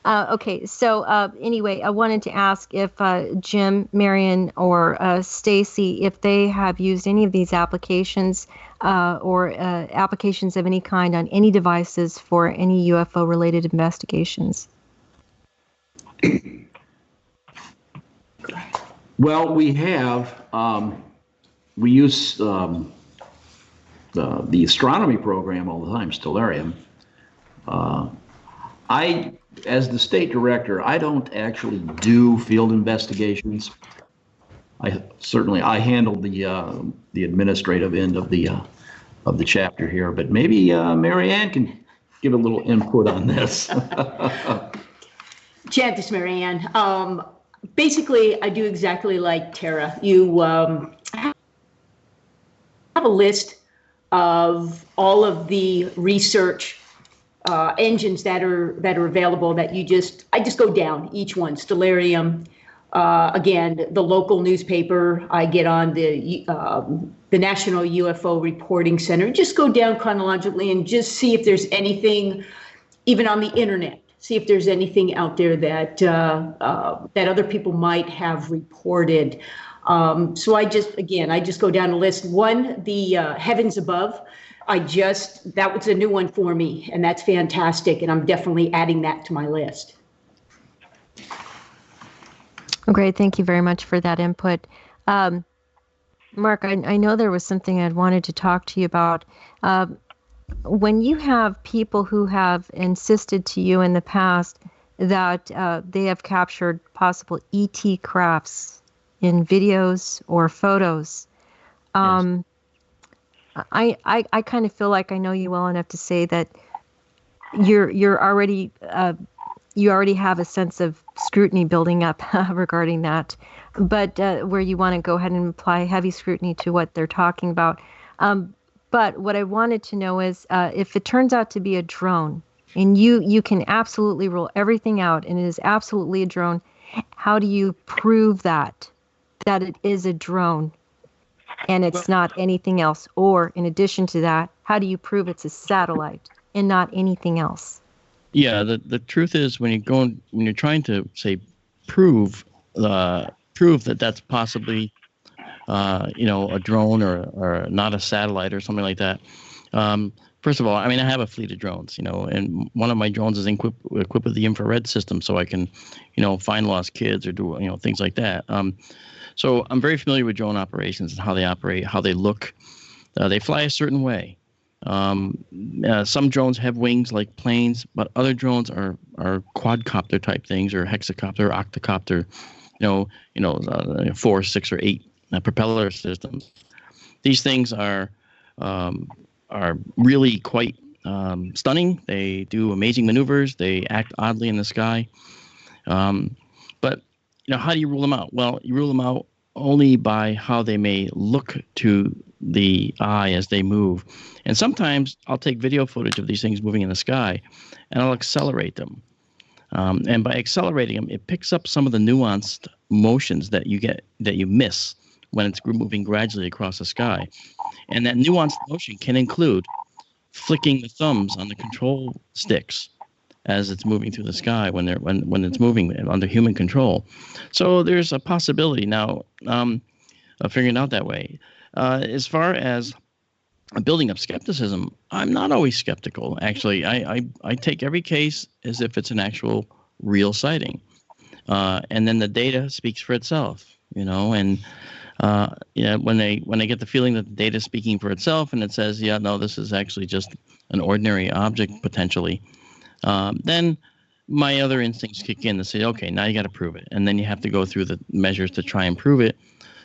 Okay, so anyway, I wanted to ask if Jim, Marianne, or Stacey, if they have used any of these applications or applications of any kind on any devices for any UFO-related investigations. Well, we have. We use the astronomy program all the time, Stellarium. As the state director, I don't actually do field investigations. I handle the administrative end of the chapter here, but maybe Marianne can give a little input on this. Chad, this is Marianne. Basically, I do exactly like Tara. You have a list of all of the research engines that are available that I just go down each one. Stellarium, again, the local newspaper. I get on the National UFO Reporting Center. Just go down chronologically and just see if there's anything, even on the internet. See if there's anything out there that other people might have reported. So I just go down the list. One, the Heavens Above. That was a new one for me, and that's fantastic. And I'm definitely adding that to my list. Great. Thank you very much for that input. Marc, I know there was something I'd wanted to talk to you about. When you have people who have insisted to you in the past that they have captured possible ET crafts in videos or photos, yes. I kind of feel like I know you well enough to say that you're already you already have a sense of scrutiny building up regarding that, but where you want to go ahead and apply heavy scrutiny to what they're talking about. But what I wanted to know is if it turns out to be a drone, and you can absolutely rule everything out, and it is absolutely a drone, how do you prove that it is a drone? And it's not anything else. Or in addition to that, how do you prove it's a satellite and not anything else? Yeah, the truth is when you're trying to say prove that that's possibly a drone or not a satellite or something like that. First of all, I have a fleet of drones, and one of my drones is equipped with the infrared system, so I can, find lost kids or do things like that. So I'm very familiar with drone operations and how they operate, how they look. They fly a certain way. Some drones have wings like planes, but other drones are quadcopter type things, or hexacopter, octocopter, 4, 6, or 8 propeller systems. These things are really quite stunning. They do amazing maneuvers. They act oddly in the sky. But how do you rule them out? Well, you rule them out only by how they may look to the eye as they move. And sometimes I'll take video footage of these things moving in the sky, and I'll accelerate them. And by accelerating them, it picks up some of the nuanced motions that you miss when it's moving gradually across the sky. And that nuanced motion can include flicking the thumbs on the control sticks as it's moving through the sky when it's moving under human control. So there's a possibility now of figuring it out that way. As far as building up skepticism, I'm not always skeptical. Actually, I take every case as if it's an actual real sighting, and then the data speaks for itself. And when I get the feeling that the data is speaking for itself and it says, yeah, no, this is actually just an ordinary object potentially, then my other instincts kick in to say, okay, now you got to prove it. And then you have to go through the measures to try and prove it.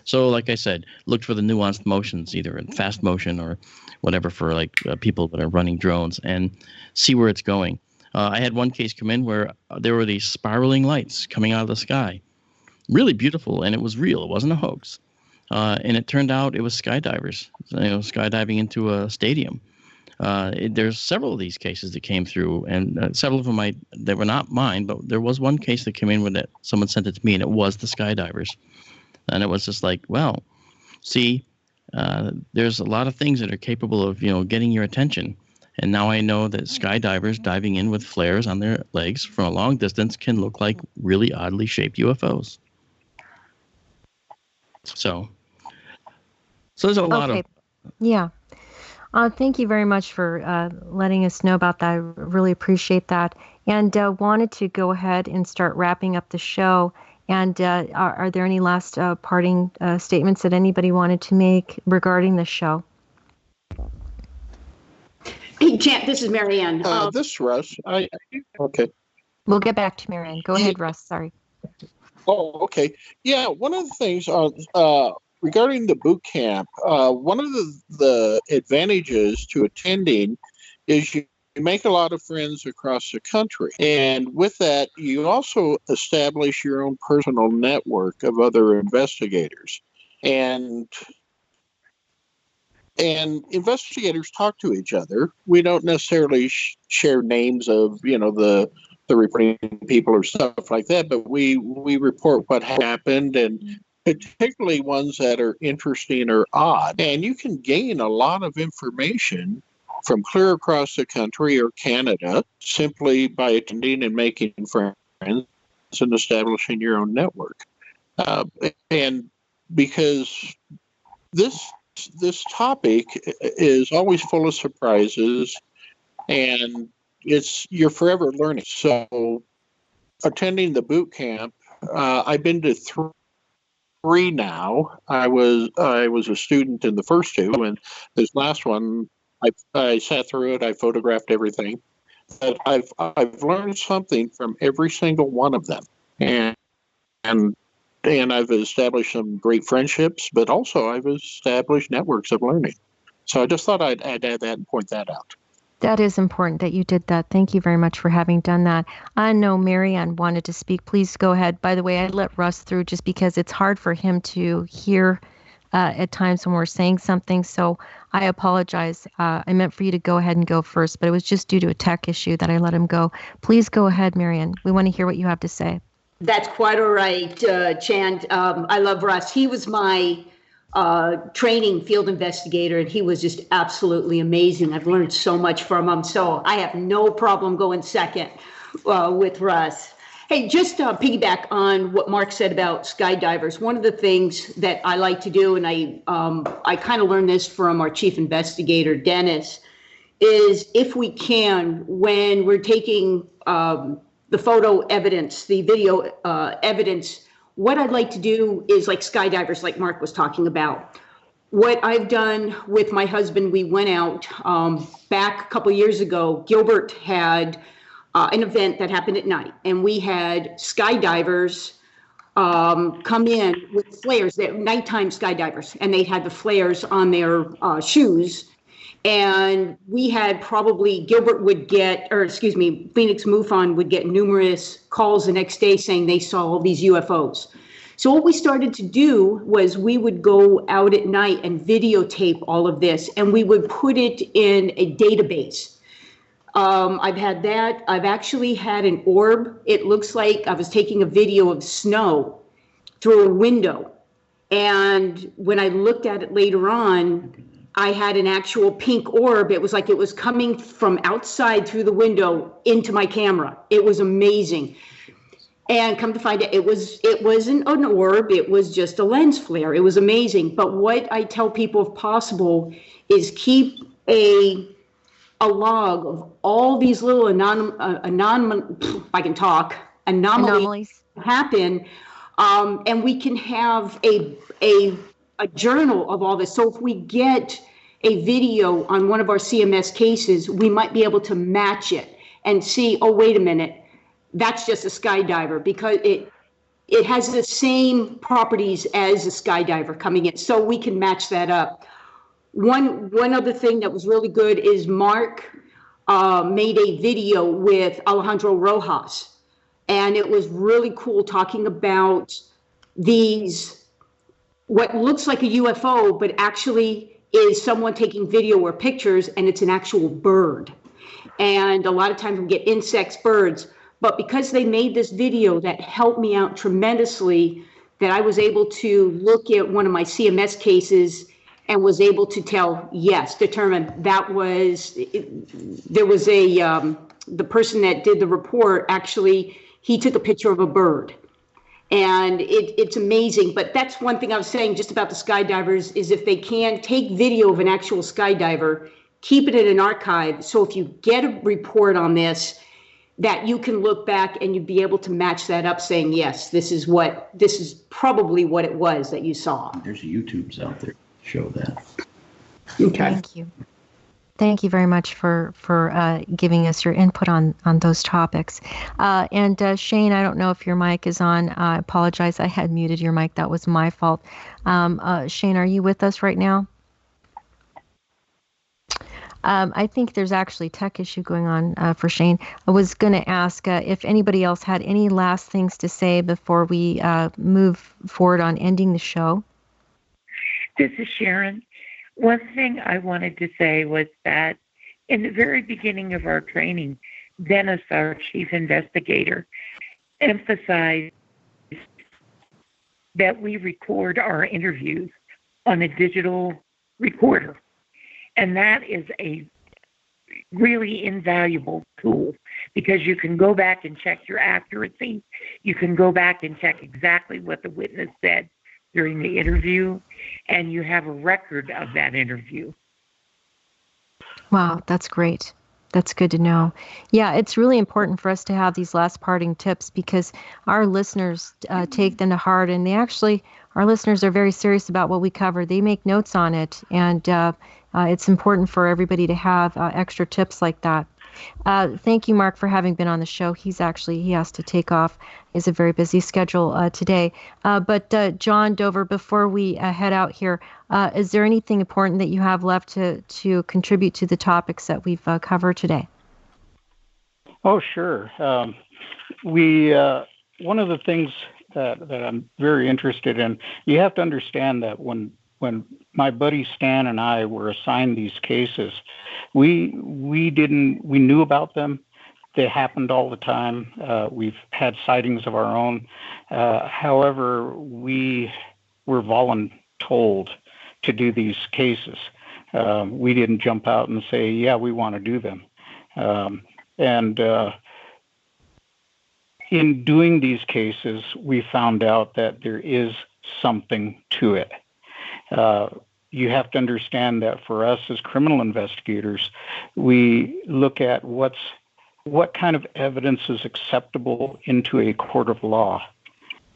So like I said, look for the nuanced motions, either in fast motion or whatever for like people that are running drones, and see where it's going. I had one case come in where there were these spiraling lights coming out of the sky. Really beautiful, and it was real. It wasn't a hoax. And it turned out it was skydivers, skydiving into a stadium. There's several of these cases that came through, and several of them they were not mine, but there was one case that came in with it. Someone sent it to me, and it was the skydivers. And it was just like, well, see, there's a lot of things that are capable of, getting your attention. And now I know that skydivers diving in with flares on their legs from a long distance can look like really oddly shaped UFOs. So there's a lot of... Yeah. Thank you very much for letting us know about that. I really appreciate that. And wanted to go ahead and start wrapping up the show. And are there any last parting statements that anybody wanted to make regarding the show? Hey, Champ, this is Marianne. This is Russ. Okay. We'll get back to Marianne. Go ahead, Russ. Sorry. Oh, okay. Yeah, one of the things regarding the boot camp, one of the advantages to attending is you make a lot of friends across the country. And with that, you also establish your own personal network of other investigators. And investigators talk to each other. We don't necessarily share names of, the reporting people or stuff like that, but we report what happened, and particularly ones that are interesting or odd. And you can gain a lot of information from clear across the country or Canada simply by attending and making friends and establishing your own network. And because this topic is always full of surprises, and you're forever learning. So attending the boot camp, I've been to three now. I was a student in the first two, and this last one, I sat through it. I photographed everything. But I've learned something from every single one of them, and I've established some great friendships. But also, I've established networks of learning. So I just thought I'd add that and point that out. That is important that you did that. Thank you very much for having done that. I know Marianne wanted to speak. Please go ahead. By the way, I let Russ through just because it's hard for him to hear at times when we're saying something. So I apologize. I meant for you to go ahead and go first, but it was just due to a tech issue that I let him go. Please go ahead, Marianne. We want to hear what you have to say. That's quite all right, Chand. I love Russ. He was my training field investigator, and he was just absolutely amazing. I've learned so much from him, so I have no problem going second with Russ. Hey, just piggyback on what Marc said about skydivers. One of the things that I like to do, and I kind of learned this from our chief investigator, Dennis, is if we can, when we're taking the photo evidence, the video evidence, what I'd like to do is like skydivers, like Marc was talking about. What I've done with my husband, we went out back a couple years ago. Gilbert had an event that happened at night, and we had skydivers come in with flares. They're nighttime skydivers, and they had the flares on their shoes. And we had probably, Phoenix MUFON would get numerous calls the next day saying they saw all these UFOs. So what we started to do was we would go out at night and videotape all of this, and we would put it in a database. I've had that. I've actually had an orb. It looks like I was taking a video of snow through a window. And when I looked at it later on, I had an actual pink orb. It was like it was coming from outside through the window into my camera. It was amazing. And come to find out, it wasn't an orb. It was just a lens flare. It was amazing. But what I tell people, if possible, is keep a log of all these little anomalies happen, and we can have a journal of all this. So if we get a video on one of our CMS cases, we might be able to match it and see, oh, wait a minute, that's just a skydiver, because it has the same properties as a skydiver coming in. So we can match that up. One other thing that was really good is Marc made a video with Alejandro Rojas, and it was really cool, talking about these, what looks like a UFO, but actually is someone taking video or pictures, and it's an actual bird. And a lot of times we get insects, birds, but because they made this video that helped me out tremendously, that I was able to look at one of my CMS cases and was able to determine that the person that did the report, actually, he took a picture of a bird. And it's amazing. But that's one thing I was saying just about the skydivers, is if they can take video of an actual skydiver, keep it in an archive. So if you get a report on this, that you can look back and you'd be able to match that up, saying, yes, this is probably what it was that you saw. There's YouTubes out there that show that. Okay. Thank you. Thank you very much for giving us your input on those topics. And Shane, I don't know if your mic is on. I apologize. I had muted your mic. That was my fault. Shane, are you with us right now? I think there's actually a tech issue going on for Shane. I was going to ask if anybody else had any last things to say before we move forward on ending the show. This is Sharon. One thing I wanted to say was that in the very beginning of our training, Dennis, our chief investigator, emphasized that we record our interviews on a digital recorder. And that is a really invaluable tool, because you can go back and check your accuracy. You can go back and check exactly what the witness said during the interview, and you have a record of that interview. Wow, that's great. That's good to know. Yeah, it's really important for us to have these last parting tips, because our listeners take them to heart, and our listeners are very serious about what we cover. They make notes on it, and it's important for everybody to have extra tips like that. Thank you, Marc, for having been on the show. He has to take off. He has a very busy schedule today. But John Dover, before we head out here, is there anything important that you have left to contribute to the topics that we've covered today? Oh, sure. One of the things that I'm very interested in, you have to understand that when my buddy Stan and I were assigned these cases, we knew about them. They happened all the time. We've had sightings of our own. However, we were voluntold to do these cases. We didn't jump out and say, yeah, we want to do them. In doing these cases, we found out that there is something to it. You have to understand that for us as criminal investigators, we look at what kind of evidence is acceptable into a court of law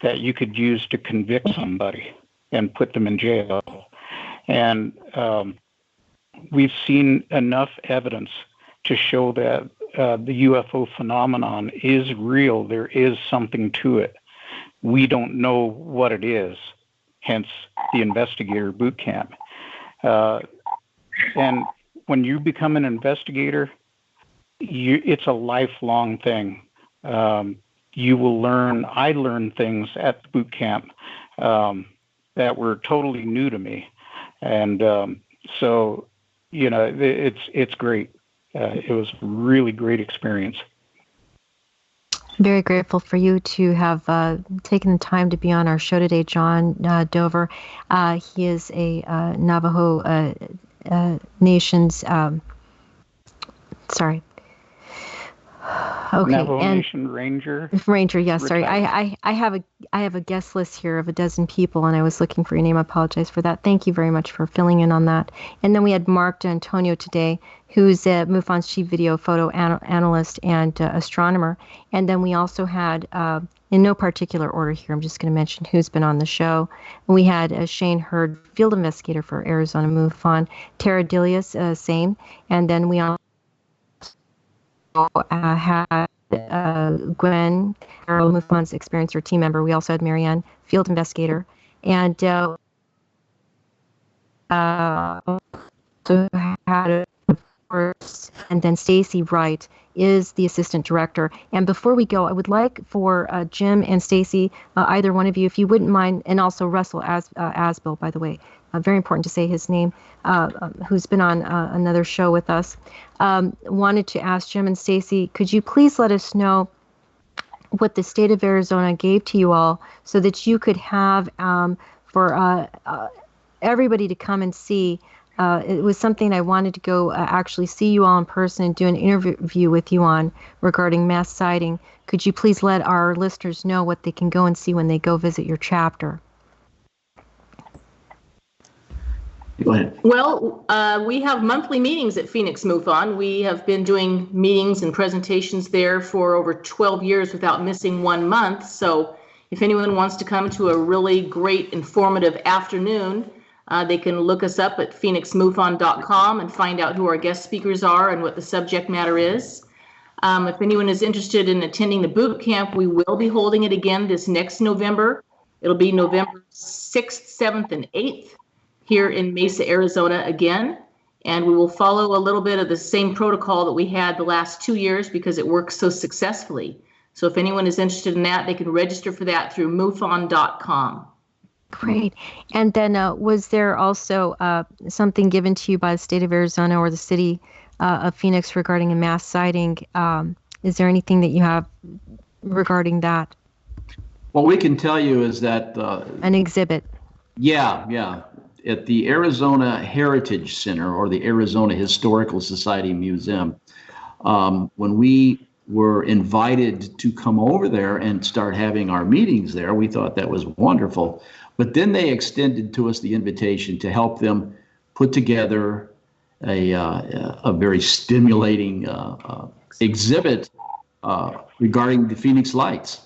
that you could use to convict somebody and put them in jail. And we've seen enough evidence to show that the UFO phenomenon is real. There is something to it. We don't know what it is, hence the investigator boot camp. And when you become an investigator, it's a lifelong thing. You will learn. I learned things at the boot camp that were totally new to me, and so it's great. It was a really great experience. Very grateful for you to have taken the time to be on our show today, John Dover. He is a Navajo Nations. Sorry. Okay. Navajo And Nation Ranger. Ranger, yes. Sorry, retired. I have a guest list here of 12 people, and I was looking for your name. I apologize for that. Thank you very much for filling in on that. And then we had Marc Dantonio today, who's MUFON's chief video photo analyst and astronomer. And then we also had, in no particular order here, I'm just going to mention who's been on the show. We had Shane Hurd, field investigator for Arizona MUFON, Tara Diulus, same. And then we also had Gwen, Farrell, MUFON's experiencer team member. We also had Marianne, field investigator, and also had, of course, and then Stacey Wright is the assistant director. And before we go, I would like for Jim and Stacey, either one of you, if you wouldn't mind, and also Russell Azbill, by the way, very important to say his name, who's been on another show with us, wanted to ask Jim and Stacey, could you please let us know what the state of Arizona gave to you all so that you could have for everybody to come and see. It was something I wanted to go actually see you all in person and do an interview with you on regarding mass sighting. Could you please let our listeners know what they can go and see when they go visit your chapter? Go ahead. Well, we have monthly meetings at Phoenix MUFON. We have been doing meetings and presentations there for over 12 years without missing 1 month. So if anyone wants to come to a really great informative afternoon, they can look us up at phoenixmufon.com and find out who our guest speakers are and what the subject matter is. If anyone is interested in attending the boot camp, we will be holding it again this next November. It'll be November 6th, 7th, and 8th. Here in Mesa, Arizona again, and we will follow a little bit of the same protocol that we had the last 2 years because it works so successfully. So if anyone is interested in that, they can register for that through MUFON.com. Great. And then was there also something given to you by the state of Arizona or the city of Phoenix regarding a mass sighting? Is there anything that you have regarding that? What we can tell you is that an exhibit. Yeah. At the Arizona Heritage Center or the Arizona Historical Society Museum, when we were invited to come over there and start having our meetings there, we thought that was wonderful. But then they extended to us the invitation to help them put together a very stimulating exhibit regarding the Phoenix Lights.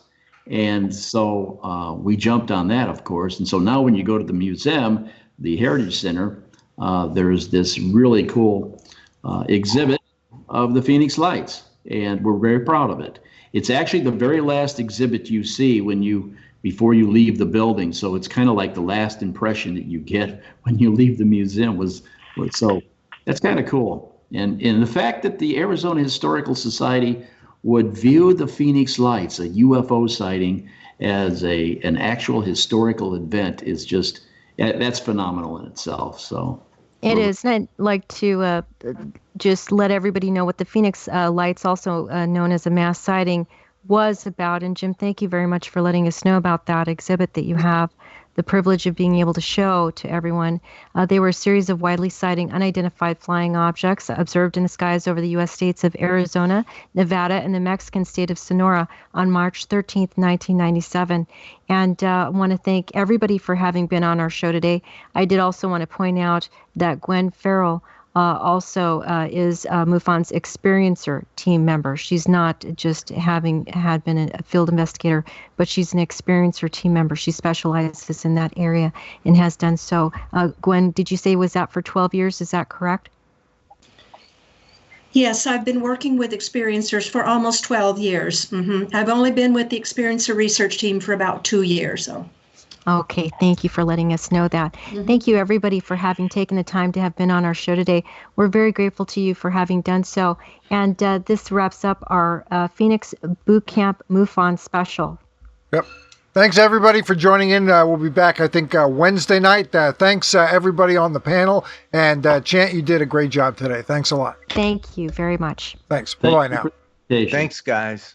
And so we jumped on that, of course. And so now when you go to the museum, the Heritage Center, there's this really cool exhibit of the Phoenix Lights, and we're very proud of it. It's actually the very last exhibit you see before you leave the building, so it's kind of like the last impression that you get when you leave the museum so that's kind of cool. And the fact that the Arizona Historical Society would view the Phoenix Lights, a UFO sighting, as an actual historical event is just, that's phenomenal in itself. So it is. And I'd like to just let everybody know what the Phoenix Lights, also known as a mass sighting, was about. And Jim, thank you very much for letting us know about that exhibit that you have the privilege of being able to show to everyone. They were a series of widely sighting unidentified flying objects observed in the skies over the U.S. states of Arizona, Nevada, and the Mexican state of Sonora on March 13th, 1997. And I want to thank everybody for having been on our show today. I did also want to point out that Gwen Farrell also is MUFON's experiencer team member. She's not just had been a field investigator, but she's an experiencer team member. She specializes in that area and has done so. Gwen, did you say was that for 12 years? Is that correct? Yes, I've been working with experiencers for almost 12 years. I've only been with the experiencer research team for about 2 years. So. Okay, thank you for letting us know that. Thank you, everybody, for having taken the time to have been on our show today. We're very grateful to you for having done so. And this wraps up our Phoenix Boot Camp MUFON special. Yep. Thanks, everybody, for joining in. We'll be back, I think, Wednesday night. Thanks, everybody on the panel. And Chant, you did a great job today. Thanks a lot. Thank you very much. Thanks. Bye-bye now. Thanks, guys.